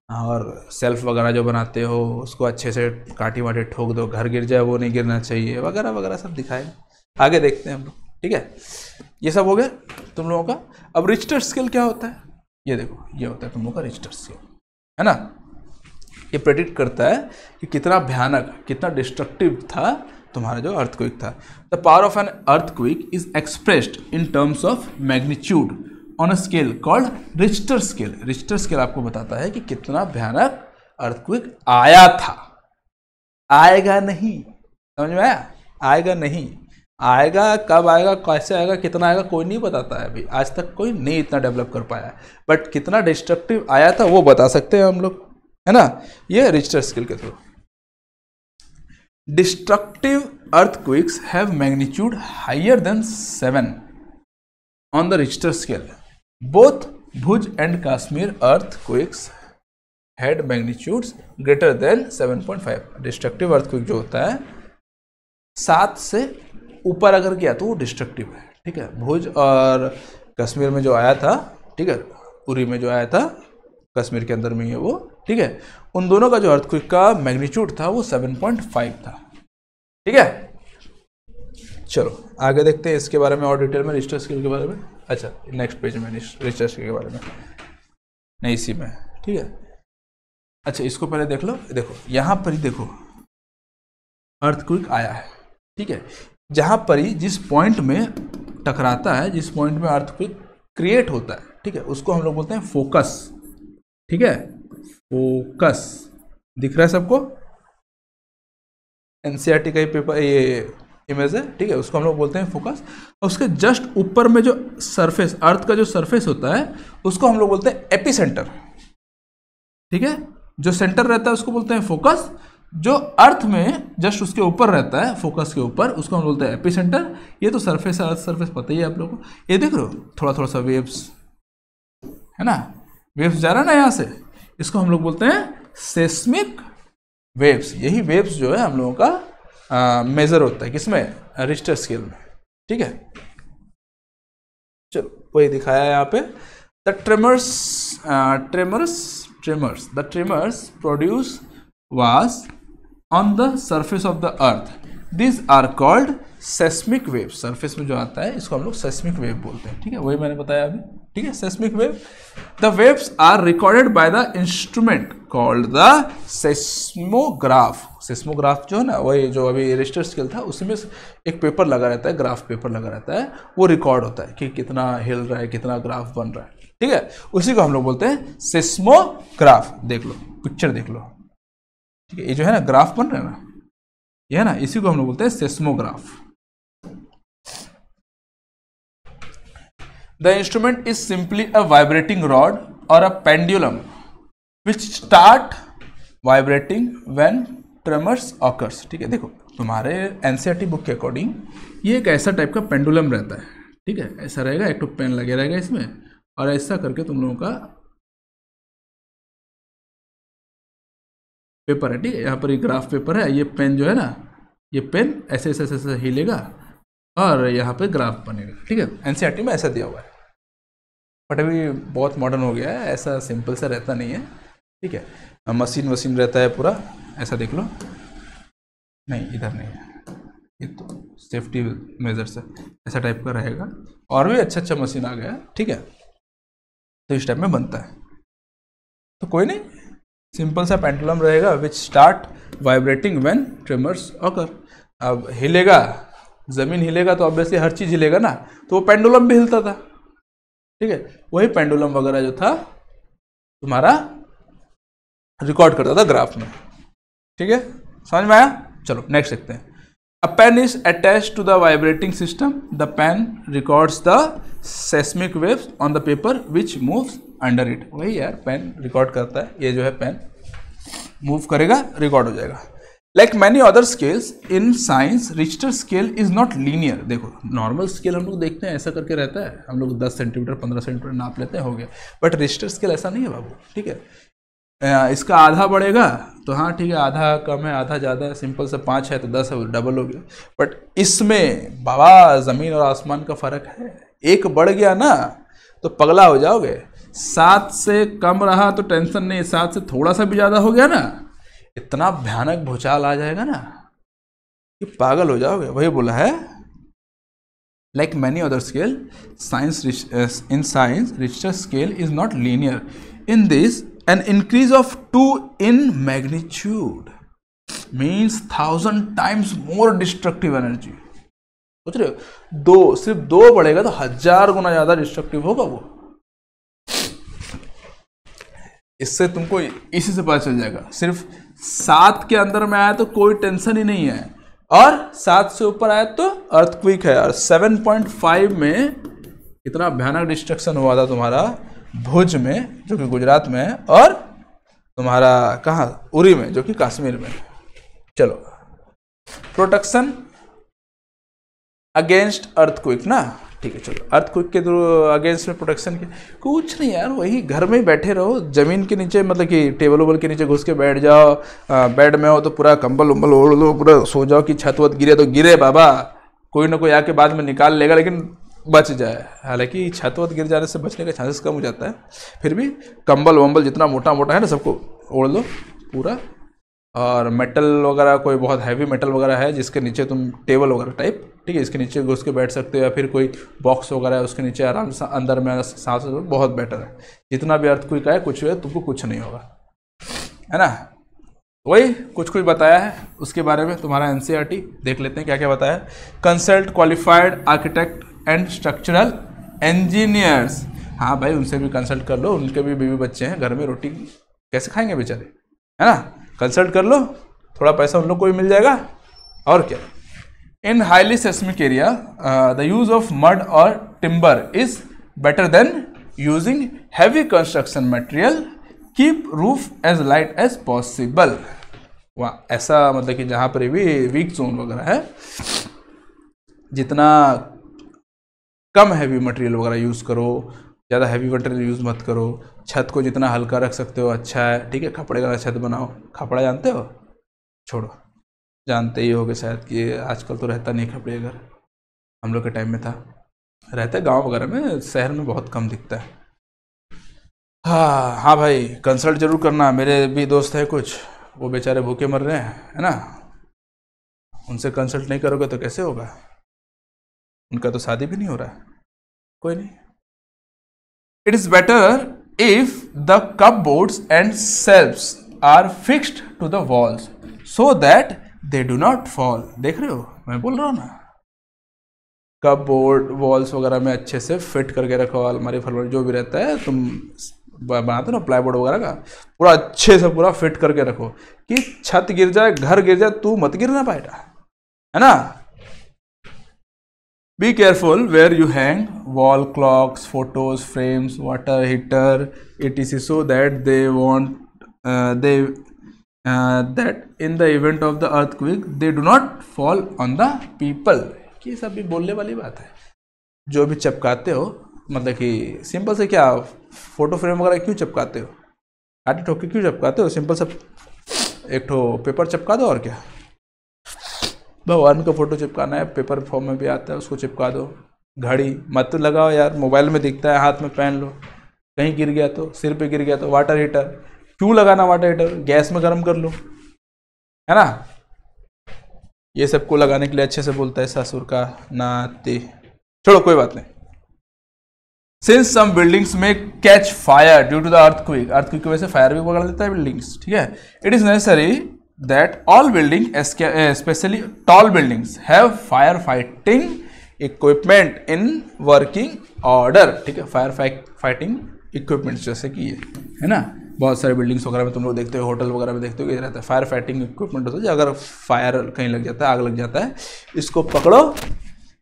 और सेल्फ वगैरह जो बनाते हो उसको अच्छे से काटी वाटी ठोक दो, घर गिर जाए वो नहीं गिरना चाहिए, वगैरह वगैरह सब दिखाएगा, आगे देखते हैं हम लोग, ठीक है। ये सब हो गया तुम लोगों का। अब रिक्टर स्केल क्या होता है, ये देखो, ये होता है तुम लोगों का रिक्टर स्केल, है ना। ये प्रेडिक्ट करता है कि कितना भयानक, कितना डिस्ट्रक्टिव था तुम्हारा जो अर्थक्वेक था। The power of N earthquake is expressed in terms of magnitude on a scale called Richter scale. Richter scale आपको बताता है कि कितना भयानक अर्थक्वेक आया था, आएगा नहीं, समझ में आया, आएगा नहीं, आएगा कब आएगा, कैसे आएगा, कितना आएगा, कोई नहीं बताता है अभी, आज तक कोई नहीं इतना डेवलप कर पाया है, बट कितना डिस्ट्रक्टिव आया था वो बता सकते हैं हम लोग, है ना, ये रिक्टर स्केल के through. Destructive earthquakes have magnitude higher than 7 on the Richter scale. Both Bhuj and Kashmir earthquakes had magnitudes greater than 7.5. Destructive earthquake जो होता है 7 से ऊपर अगर गया तो वो डिस्ट्रक्टिव है, ठीक है। भुज और कश्मीर में जो आया था, ठीक है, उरी में जो आया था, कश्मीर के अंदर में है वो, ठीक है, उन दोनों का जो अर्थक्वेक का मैग्नीट्यूड था वो 7.5 था, ठीक है। चलो आगे देखते हैं इसके बारे में और डिटेल में, रिक्टर स्केल के बारे में। अच्छा नेक्स्ट पेज में रिक्टर स्केल के बारे में, नहीं इसी में, ठीक है। अच्छा इसको पहले देख लो, देखो यहाँ पर ही देखो अर्थक्वेक आया है, ठीक है, जहाँ पर ही जिस पॉइंट में टकराता है, जिस पॉइंट में अर्थक्वेक क्रिएट होता है, ठीक है, उसको हम लोग बोलते हैं फोकस, ठीक है, फोकस। दिख रहा है सबको, एनसीईआरटी का ही पेपर, ये इमेज है, ठीक है, उसको हम लोग बोलते हैं फोकस। और उसके जस्ट ऊपर में जो सरफेस, अर्थ का जो सरफेस होता है उसको हम लोग बोलते हैं एपिसेंटर, ठीक है, जो सेंटर रहता है उसको बोलते हैं फोकस, जो अर्थ में जस्ट उसके ऊपर रहता है फोकस के ऊपर उसको हम बोलते हैं एपिसेंटर। ये तो सरफेस है, अर्थ सरफेस पता ही है आप लोगों को। ये देख रहे हो थोड़ा थोड़ा सा वेव्स है ना, वेव्स जा रहा है ना यहाँ से, इसको हम लोग बोलते हैं सेस्मिक वेव्स। यही वेव्स जो है हम लोगों का मेजर होता है किसमें, रिक्टर स्केल में, ठीक है। चलो वही दिखाया है यहाँ पे। The tremors produce was on the surface of the earth, this are called seismic wave. Surface में जो आता है इसको हम लोग सेस्मिक वेव बोलते हैं, ठीक है, वही मैंने बताया अभी, ठीक है, seismic wave. The waves are recorded by the instrument called the seismograph. Seismograph जो है ना, वही जो अभी रिक्टर स्केल था उसमें एक पेपर लगा रहता है, ग्राफ पेपर लगा रहता है, वो रिकॉर्ड होता है कि कितना हिल रहा है, कितना ग्राफ बन रहा है, ठीक है, उसी को हम लोग बोलते हैं सेस्मोग्राफ। देख लो पिक्चर देख लो, ठीक है, ये जो है ना ग्राफ बन रहा है ना, ये है ना, इसी को हम लोग बोलते हैं seismograph. The instrument is simply a vibrating rod or a pendulum which start vibrating when tremors occurs, ठीक है। देखो तुम्हारे एनसीईआरटी बुक के अकॉर्डिंग ये एक ऐसा टाइप का पेंडुलम रहता है, ठीक है, ऐसा रहेगा, एक तो पेन लगे रहेगा इसमें, और ऐसा करके तुम लोगों का पेपर है, ठीक है, यहाँ पर ये ग्राफ पेपर है, ये पेन जो है ना, ये पेन ऐसे ऐसे ऐसे, ऐसे हिलेगा और यहाँ पे ग्राफ बनेगा, ठीक है, एनसीईआरटी में ऐसा दिया हुआ है, बट अभी बहुत मॉडर्न हो गया है, ऐसा सिंपल सा रहता नहीं है, ठीक है, मशीन रहता है पूरा, ऐसा देख लो, नहीं इधर नहीं है, ये तो सेफ्टी मेजर से ऐसा टाइप का रहेगा, और भी अच्छा मशीन आ गया है, ठीक है। तो इस टाइप में बनता है। तो कोई नहीं, सिंपल सा पेंडुलम रहेगा which start vibrating when tremors occur. अब हिलेगा, जमीन हिलेगा तो ऑब्वियसली हर चीज हिलेगा ना, तो वो पेंडुलम भी हिलता था। ठीक है, वही पेंडुलम वगैरह जो था तुम्हारा रिकॉर्ड करता था ग्राफ में। ठीक है, समझ में आया? चलो नेक्स्ट देखते हैं। A pen is attached to the vibrating system. The pen records the seismic waves on the paper which moves under it. वही यार, पेन रिकॉर्ड करता है, ये जो है पेन मूव करेगा, रिकॉर्ड हो जाएगा। Like many other scales in science, Richter scale is not linear. देखो नॉर्मल स्केल हम लोग देखते हैं ऐसा करके रहता है, हम लोग 10 सेंटीमीटर 15 सेंटीमीटर नाप लेते हैं, हो गया। बट रिश्टर स्केल ऐसा नहीं है बाबू। ठीक है, इसका आधा बढ़ेगा तो हाँ ठीक है, आधा कम है, आधा ज़्यादा है, सिंपल से 5 है तो 10 है, डबल हो गया। बट इसमें बाबा ज़मीन और आसमान का फ़र्क है। एक बढ़ गया ना तो पगला हो जाओगे, 7 से कम रहा तो टेंशन नहीं, 7 से थोड़ा सा भी ज़्यादा हो गया ना, इतना भयानक भूचाल आ जाएगा ना कि पागल हो जाओगे। वही बोला है, like many other scale, in science, Richter scale is not linear. In this, an increase of 2 in magnitude means 1000 times more destructive energy. सोच रहे हो, सिर्फ 2 बढ़ेगा तो 1000 गुना ज्यादा डिस्ट्रक्टिव होगा वो। इससे तुमको इसी से पता चल जाएगा। सिर्फ 7 के अंदर में आया तो कोई टेंशन ही नहीं है, और 7 से ऊपर आया तो अर्थक्वेक है। और 7.5 में इतना भयानक डिस्ट्रक्शन हुआ था तुम्हारा भुज में, जो कि गुजरात में है, और तुम्हारा कहाँ, उरी में, जो कि कश्मीर में। चलो, प्रोटेक्शन अगेंस्ट अर्थक्वेक ना, ठीक है। चलो, अर्थक्वेक के अगेंस्ट में प्रोटेक्शन के कुछ नहीं यार, वही घर में ही बैठे रहो, जमीन के नीचे, मतलब कि टेबल वोबल के नीचे घुस के बैठ जाओ। बेड में हो तो पूरा कंबल उम्बल ओढ़ लो, पूरा सो जाओ कि छत वत गिरे तो गिरे बाबा, कोई ना कोई आके बाद में निकाल लेगा, लेकिन बच जाए। हालांकि छत वत गिर जाने से बचने का चांसेस कम हो जाता है, फिर भी कंबल वंबल जितना मोटा मोटा है ना सबको ओढ़ लो पूरा। और मेटल वगैरह, कोई बहुत हैवी मेटल वगैरह है जिसके नीचे तुम टेबल वगैरह टाइप, ठीक है, इसके नीचे घुस के बैठ सकते हो, या फिर कोई बॉक्स वगैरह है उसके नीचे आराम से अंदर में सांस, बहुत बेटर है। जितना भी अर्थक्वेक है कुछ है, तुमको कुछ नहीं होगा, है ना। वही कुछ बताया है उसके बारे में, तुम्हारा एनसीईआरटी देख लेते हैं क्या क्या बताया है। Consult qualified architect and structural engineers. हाँ भाई, उनसे भी कंसल्ट कर लो, उनके भी बीवी बच्चे हैं घर में, रोटी कैसे खाएंगे बेचारे, है ना। कंसल्ट कर लो, थोड़ा पैसा उन लोग को भी मिल जाएगा, और क्या। In highly seismic area the use of mud or timber is better than using heavy construction material, keep roof as light as possible. वहाँ ऐसा मतलब कि जहाँ पर भी वीक जोन वगैरह है, जितना कम हैवी मटेरियल वगैरह यूज़ करो, ज़्यादा हैवी मटेरियल यूज़ मत करो। छत को जितना हल्का रख सकते हो अच्छा है, ठीक है। खपड़े का छत बनाओ, खपड़ा जानते हो, छोड़ो, जानते ही होगे शायद कि आजकल तो रहता नहीं खपड़े घर, हम लोग के टाइम में था, रहता है गांव वगैरह में, शहर में बहुत कम दिखता है। हाँ भाई, कंसल्ट जरूर करना। मेरे भी दोस्त हैं कुछ, वो बेचारे भूखे मर रहे हैं, है ना, उनसे कंसल्ट नहीं करोगे तो कैसे होगा, उनका तो शादी भी नहीं हो रहा है। कोई नहीं, it is better if the cupboards and shelfs are fixed to the walls so that they do not fall. देख रहे हो, मैं बोल रहा हूँ ना, कपबोर्ड वॉल्स वगैरह में अच्छे से फिट करके रखो, अलमारी फलमारी जो भी रहता है तुम बनाते हो ना प्लाईवुड वगैरह का, पूरा अच्छे से पूरा फिट करके रखो कि छत गिर जाए, घर गिर जाए, तू मत गिरना पाएगा, है ना। Be careful where you hang wall clocks, photos, frames, water heater, etc. so that that in the event of the earthquake they do not fall on the people. ये सब भी बोलने वाली बात है। जो भी चिपकाते हो, मतलब कि सिंपल से क्या, फोटो फ्रेम वगैरह क्यों चिपकाते हो, काटे ठोके क्यों चिपकाते हो, सिंपल सा एक ठो पेपर चिपका दो, और क्या। भगवान का फोटो चिपकाना है, पेपर फॉर्म में भी आता है, उसको चिपका दो। घड़ी मत लगाओ यार, मोबाइल में दिखता है, हाथ में पहन लो, कहीं गिर गया तो, सिर पे गिर गया तो। वाटर हीटर क्यों लगाना, वाटर हीटर गैस में गर्म कर लो, है ना। ये सबको लगाने के लिए अच्छे से बोलता है ससुर का नाती। छोड़ो, कोई बात नहीं। Since some buildings may catch fire due to the earthquake, earthquake की वजह से फायर भी पकड़ लेता है बिल्डिंग्स, ठीक है। It is necessary that all building specially tall buildings have fire fighting equipment in working order, ठीक है। फायर फाइटिंग इक्विपमेंट जैसे कि ये है ना, बहुत सारे बिल्डिंग्स वगैरह में तुम लोग देखते हो, होटल वगैरह में देखते हो कि रहता है फायर फाइटिंग इक्विपमेंट होता है, अगर फायर कहीं लग जाता है, आग लग जाता है, इसको पकड़ो।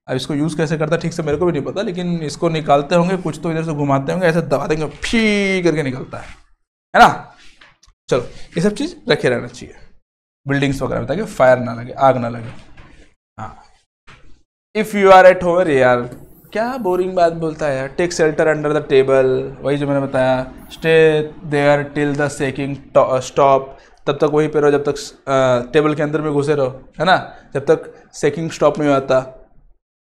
अब इसको यूज़ कैसे करता है ठीक से मेरे को भी नहीं पता, लेकिन इसको निकालते होंगे कुछ तो इधर से घुमाते होंगे, ऐसे दबा देंगे, फी करके निकलता है ना। चलो ये सब चीज़ रखे रहना चाहिए बिल्डिंग्स वगैरह में ताकि फायर ना लगे, आग ना लगे। हाँ, if you are at home, यार क्या बोरिंग बात बोलता है यार। Take shelter under the table, वही जो मैंने बताया। Stay there till the shaking stop, तब तक वहीं पे रहो जब तक टेबल के अंदर में घुसे रहो, है ना, जब तक शेकिंग स्टॉप नहीं आता।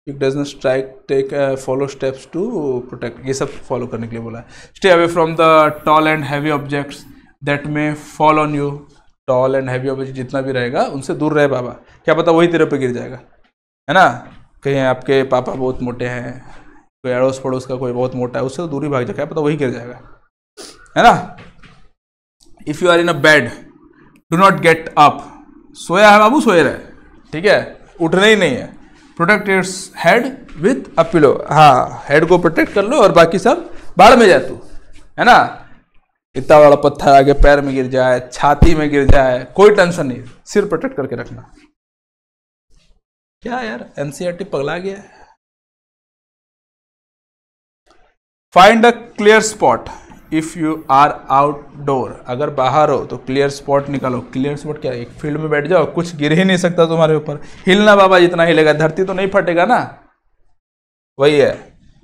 It does not strike, take follow steps to protect, ये सब फॉलो करने के लिए बोला है। Stay away from the tall and heavy objects that may fall on you, tall and heavy object जितना भी रहेगा उनसे दूर रहे बाबा, क्या पता वही तेरे पे गिर जाएगा, है ना। कहीं आपके पापा बहुत मोटे हैं, कोई अड़ोस पड़ोस का कोई बहुत मोटा है, उससे तो दूरी भाग जाए, क्या पता वही गिर जाएगा, है ना। If you are in a bed do not get up, सोया है बाबू सोए रहे, ठीक है, उठना ही नहीं है। Protect its head with a pillow, हाँ हेड को प्रोटेक्ट कर लो और बाकी सब बाढ़ में जाए तू, है ना। इतना बड़ा पत्थर आगे पैर में गिर जाए, छाती में गिर जाए, कोई टेंशन नहीं, सिर प्रोटेक्ट करके रखना। क्या यार एनसीईआरटी पगला गया है। Find a clear spot if you are outdoor, अगर बाहर हो तो क्लियर स्पॉट निकालो। क्लियर स्पॉट क्या है, एक फील्ड में बैठ जाओ, कुछ गिर ही नहीं सकता तुम्हारे ऊपर, हिलना बाबा जितना हिलेगा, धरती तो नहीं फटेगा ना, वही है।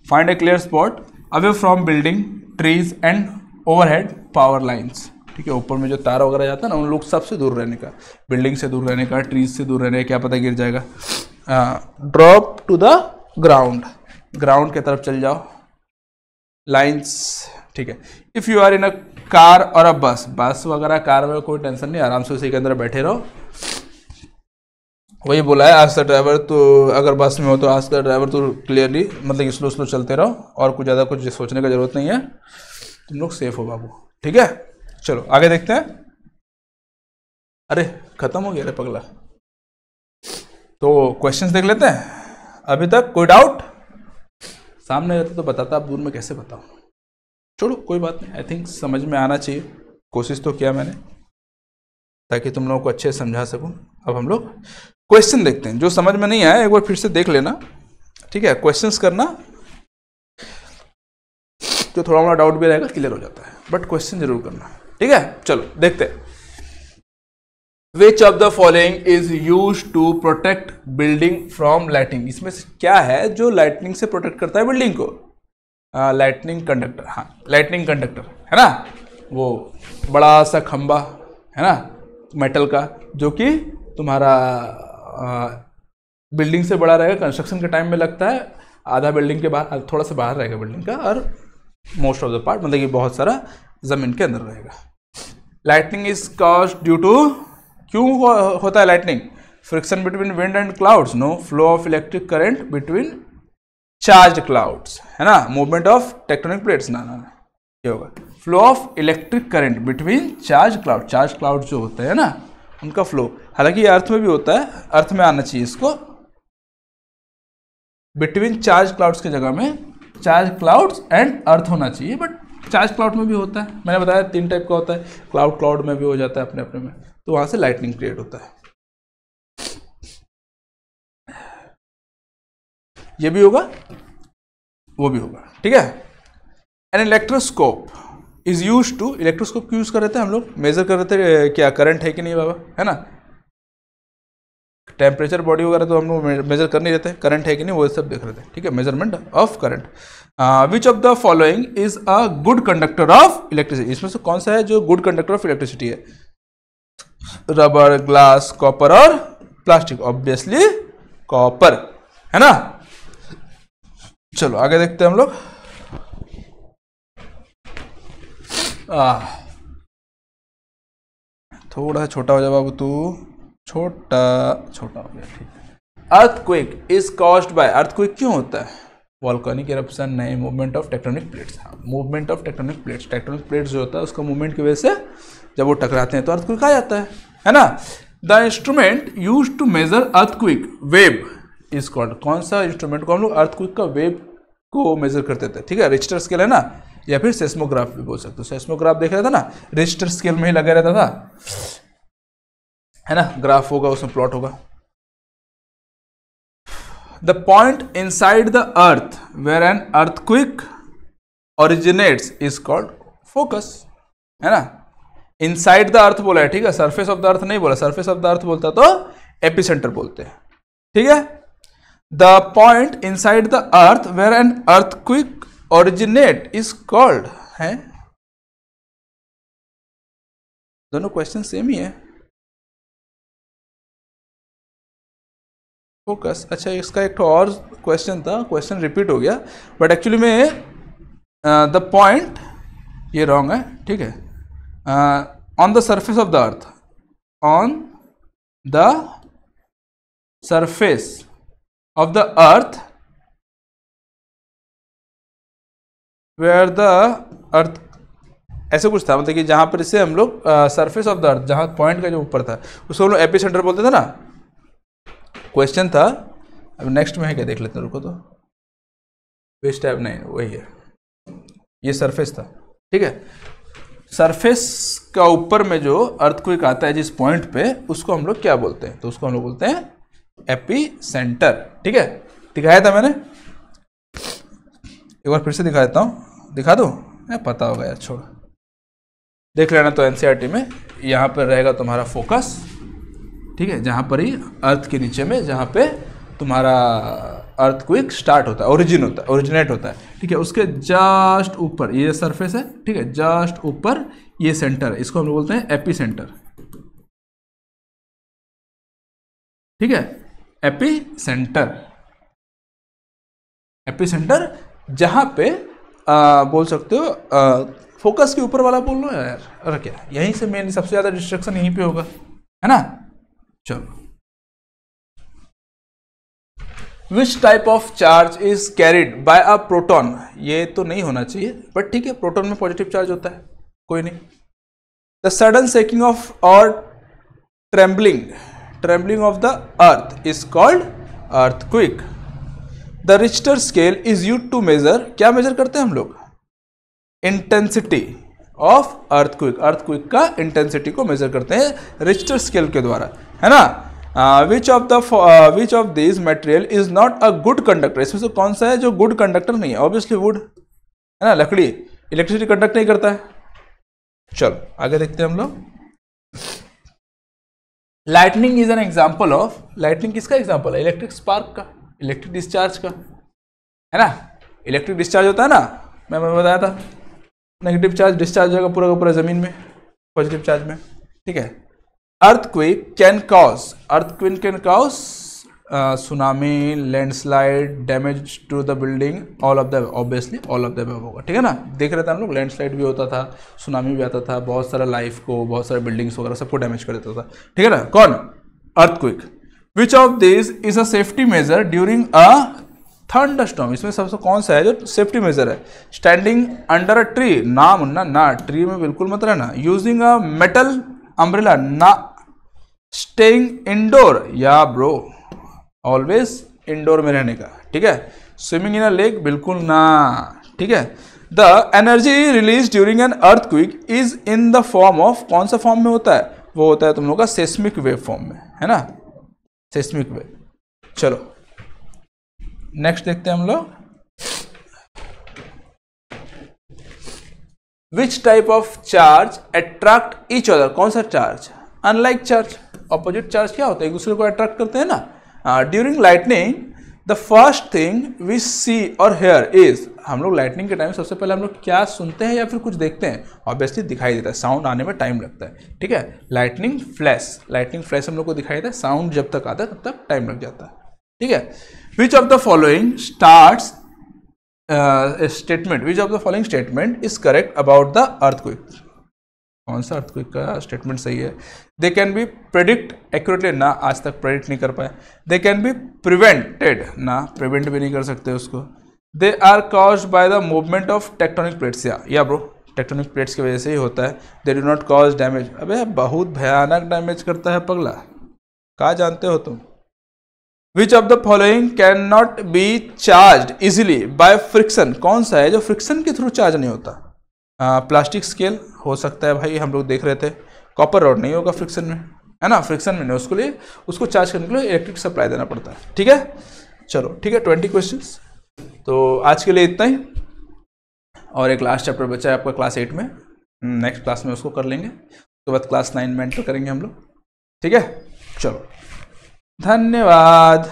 Find a clear spot away from building, trees and overhead power lines, ठीक है। ऊपर में जो तार वगैरह जाता है ना, उन लोग सबसे दूर रहने का, बिल्डिंग से दूर रहने का, ट्रीज से दूर रहने का, क्या पता गिर जाएगा। Drop to the ground, ground की तरफ चल जाओ, लाइन्स, ठीक है। If you are in a car or a बस, बस वगैरह कार में कोई टेंशन नहीं, आराम से उसी के अंदर बैठे रहो। वही बोला है आज का ड्राइवर, तो अगर बस में हो तो आज का ड्राइवर तो क्लियरली मतलब स्लो स्लो चलते रहो और कुछ ज़्यादा कुछ सोचने का जरूरत नहीं है, तुम लोग सेफ हो बाबू, ठीक है। चलो आगे देखते हैं। अरे खत्म हो गया, अरे पगला। तो क्वेश्चंस देख लेते हैं। अभी तक कोई डाउट? सामने रहता तो बताता, आप दूर में कैसे बताऊं। छोड़ो कोई बात नहीं, आई थिंक समझ में आना चाहिए, कोशिश तो किया मैंने ताकि तुम लोगों को अच्छे से समझा सकूं। अब हम लोग क्वेश्चन देखते हैं, जो समझ में नहीं आया एक बार फिर से देख लेना, ठीक है। क्वेश्चंस करना, जो थोड़ा मोड़ा डाउट भी रहेगा क्लियर हो जाता है, बट क्वेश्चन जरूर करना, ठीक है। चलो देखते हैं। Which of the following is used to protect building from lightning? इसमें से क्या है जो लाइटनिंग से प्रोटेक्ट करता है बिल्डिंग को? लाइटनिंग कंडक्टर, हाँ लाइटनिंग कंडक्टर है ना, वो बड़ा सा खंबा है ना मेटल का, जो कि तुम्हारा बिल्डिंग से बड़ा रहेगा, कंस्ट्रक्शन के टाइम में लगता है, आधा बिल्डिंग के बाहर, थोड़ा सा बाहर रहेगा बिल्डिंग का, और मोस्ट ऑफ द पार्ट मतलब कि बहुत सारा जमीन के अंदर रहेगा। Lightning is caused due to, क्यों होता है lightning? Friction between wind and clouds, no flow of electric current between charge clouds, है ना, मूवमेंट ऑफ टेक्टोनिक प्लेट्स, ना ये होगा flow of electric current between charge cloud, charge cloud जो होते हैं ना उनका फ्लो, हालांकि ये अर्थ में भी होता है, अर्थ में आना चाहिए इसको, बिटवीन चार्ज क्लाउड्स की जगह में चार्ज क्लाउड्स एंड अर्थ होना चाहिए, बट चार्ज क्लाउड में भी होता है, मैंने बताया 3 टाइप का होता है, क्लाउड क्लाउड में भी हो जाता है अपने अपने में, तो वहां से लाइटनिंग क्रिएट होता है। ये भी होगा वो भी होगा, ठीक है। An electroscope is use to, electroscope क्यों यूज कर रहे थे हम लोग? मेजर कर रहे थे क्या करंट है कि नहीं बाबा, है ना, टेम्परेचर बॉडी वगैरह तो हम लोग मेजर कर नहीं रहते, करंट है कि नहीं वो सब देख रहे थे, ठीक है, measurement of current. Which of the following is a good conductor of electricity, इसमें से कौन सा है जो गुड कंडक्टर ऑफ इलेक्ट्रिसिटी है? रबर, ग्लास, कॉपर और प्लास्टिक, ऑब्वियसली कॉपर, है ना। चलो आगे देखते हैं हम लोग। थोड़ा छोटा हो जा बाबू तू, छोटा छोटा हो गया, ठीक है। Earthquake is caused by, earthquake क्यों होता है? वॉल्केनिक इरप्शन नहीं, movement of tectonic plates. Movement of tectonic plates, tectonic plates जो होता है उसका मूवमेंट की वजह से जब वो टकराते हैं तो अर्थक्वेक आ जाता है ना। The instrument use to measure earthquake wave is called, कौन सा इंस्ट्रूमेंट को हम लोग अर्थक्वेक का वेव को मेजर करते थे, ठीक है, रिक्टर स्केल है ना, या फिर सेस्मोग्राफ भी बोल सकते हो। सेस्मोग्राफ देख रहा था ना, रिक्टर स्केल में ही लगा रहता था, है ना, ग्राफ होगा उसमें प्लॉट होगा। The point inside the earth where an earthquake originates is called focus, है ना। इनसाइड द अर्थ बोला है, ठीक है, सरफेस ऑफ द अर्थ नहीं बोला, सरफेस ऑफ द अर्थ बोलता तो एपिसेंटर बोलते हैं, ठीक है। The point inside the earth where an earthquake originate is called है, दोनों क्वेश्चन सेम ही है। फोकस, अच्छा इसका एक और क्वेश्चन था, क्वेश्चन रिपीट हो गया, बट एक्चुअली में द पॉइंट ये रॉन्ग है, ठीक है। On the surface of the earth, on the surface of the earth where the earth, ऐसे कुछ था, मतलब कि जहां पर इसे हम लोग सरफेस ऑफ द अर्थ, जहां पॉइंट का जो ऊपर था उसको हम लोग एपिसेंटर बोलते थे ना, क्वेश्चन था। अब नेक्स्ट में है क्या देख लेते हैं, रुको तो, विच टाइप, नहीं वही है, ये सरफेस था, ठीक है। सरफेस का ऊपर में जो अर्थक्वेक आता है जिस पॉइंट पे, उसको हम लोग क्या बोलते हैं, तो उसको हम लोग बोलते हैं एपी सेंटर, ठीक है। दिखाया था मैंने, एक बार फिर से दिखा देता हूँ, दिखा दूँ, पता होगा यार, छोड़ देख लेना। तो एनसीईआरटी में यहाँ पर रहेगा तुम्हारा फोकस, ठीक है, जहाँ पर ही अर्थ के नीचे में जहाँ पे तुम्हारा अर्थक्वेक स्टार्ट होता है, ओरिजिनेट होता है, ठीक है, उसके जस्ट ऊपर ये सरफेस है, ठीक है, जस्ट ऊपर ये सेंटर है, इसको हम लोग बोलते हैं एपी सेंटर, ठीक है, एपी सेंटर, एपी सेंटर जहाँ पे बोल सकते हो फोकस के ऊपर वाला बोल लो यार, अरे क्या, यहीं से मेन सबसे ज़्यादा डिस्ट्रक्शन यहीं पे होगा, है ना। चलो, which type of charge is carried by a proton, ये तो नहीं होना चाहिए, बट ठीक है, प्रोटॉन में पॉजिटिव चार्ज होता है, कोई नहीं। The sudden shaking of or trembling of the earth is called earthquake. The Richter scale is used to measure, क्या मेजर करते हैं हम लोग, इंटेंसिटी ऑफ अर्थक्वेक का इंटेंसिटी को मेजर करते हैं रिक्टर स्केल के द्वारा, है ना। Which of this material is not a good conductor, इसमें से कौन सा है जो गुड कंडक्टर नहीं है, ऑब्वियसली वुड, है ना, लकड़ी इलेक्ट्रिसिटी कंडक्ट नहीं करता है। चलो आगे देखते हैं हम लोग। Lightning is an example of, lightning किसका एग्जाम्पल है, इलेक्ट्रिक स्पार्क का, इलेक्ट्रिक डिस्चार्ज का, है ना। इलेक्ट्रिक डिस्चार्ज होता है ना, मैं बताया था, नेगेटिव चार्ज डिस्चार्ज होगा पूरा का पूरा जमीन में, पॉजिटिव चार्ज में, ठीक है। Earthquake can cause tsunami, landslide, damage to the building, all of the, obviously all of the above होगा, ठीक है ना। देख रहे थे हम लोग, लैंडस्लाइड भी होता था, सुनामी भी आता था, बहुत सारा लाइफ को, बहुत सारे बिल्डिंग्स वगैरह सबको डैमेज कर देता था, ठीक है ना। कौन, earthquake. Which of this is a safety major during a thunderstorm, इसमें सबसे कौन सा है जो सेफ्टी मेजर है, स्टैंडिंग अंडर अ ट्री, ना मुन्ना ना, ट्री में बिल्कुल मत रहना, यूजिंग अ मेटल अम्ब्रेला ना, स्टेइंग इंडोर, या ब्रो ऑलवेज इंडोर में रहने का, ठीक है। स्विमिंग इन अ लेक, बिल्कुल ना, ठीक है। The energy release during an earthquake is in the form of, कौन सा फॉर्म में होता है, वो होता है तुम लोग का सेस्मिक वेव फॉर्म में, है ना, सेस्मिक वेव। चलो नेक्स्ट देखते हैं हम लोग। Which type of charge attract each other, कौन सा charge, unlike charge, opposite charge क्या होता है, एक दूसरे को अट्रैक्ट करते हैं ना। During lightning the first thing we see or hear is, हम लोग लाइटनिंग के टाइम सबसे पहले हम लोग क्या सुनते हैं या फिर कुछ देखते हैं, ऑब्वियसली दिखाई देता है, साउंड आने में टाइम लगता है, ठीक है। लाइटनिंग फ्लैश हम लोग को दिखाई देता है, साउंड जब तक आता है तब तक टाइम लग जाता है, ठीक है। Which of the following starts statement, which of the following statement is correct about the earthquake, कौन सा अर्थक्वेक का स्टेटमेंट सही है। They can be predict accurately, ना आज तक प्रेडिक्ट नहीं कर पाए। दे कैन बी प्रिवेंटेड, ना प्रिवेंट भी नहीं कर सकते उसको। They are caused by the movement of tectonic plates. या ब्रो, टेक्टोनिक प्लेट्स की वजह से ही होता है। They do not cause damage. अबे बहुत भयानक डैमेज करता है पगला, कहा जानते हो तुम। विच of the following can not be charge easily by friction. कौन सा है जो फ्रिक्शन के थ्रू चार्ज नहीं होता? प्लास्टिक स्केल हो सकता है भाई, हम लोग देख रहे थे। कॉपर रॉड नहीं होगा फ्रिक्शन में, है ना, फ्रिक्शन में नहीं, उसके लिए उसको चार्ज करने के लिए इलेक्ट्रिक सप्लाई देना पड़ता है। ठीक है, चलो ठीक है, 20 क्वेश्चंस। तो आज के लिए इतना ही, और एक लास्ट चैप्टर बचा है आपका क्लास 8 में, नेक्स्ट क्लास में उसको कर लेंगे। उसके बाद क्लास 9 में एंटर करेंगे हम लोग। ठीक है, चलो, धन्यवाद।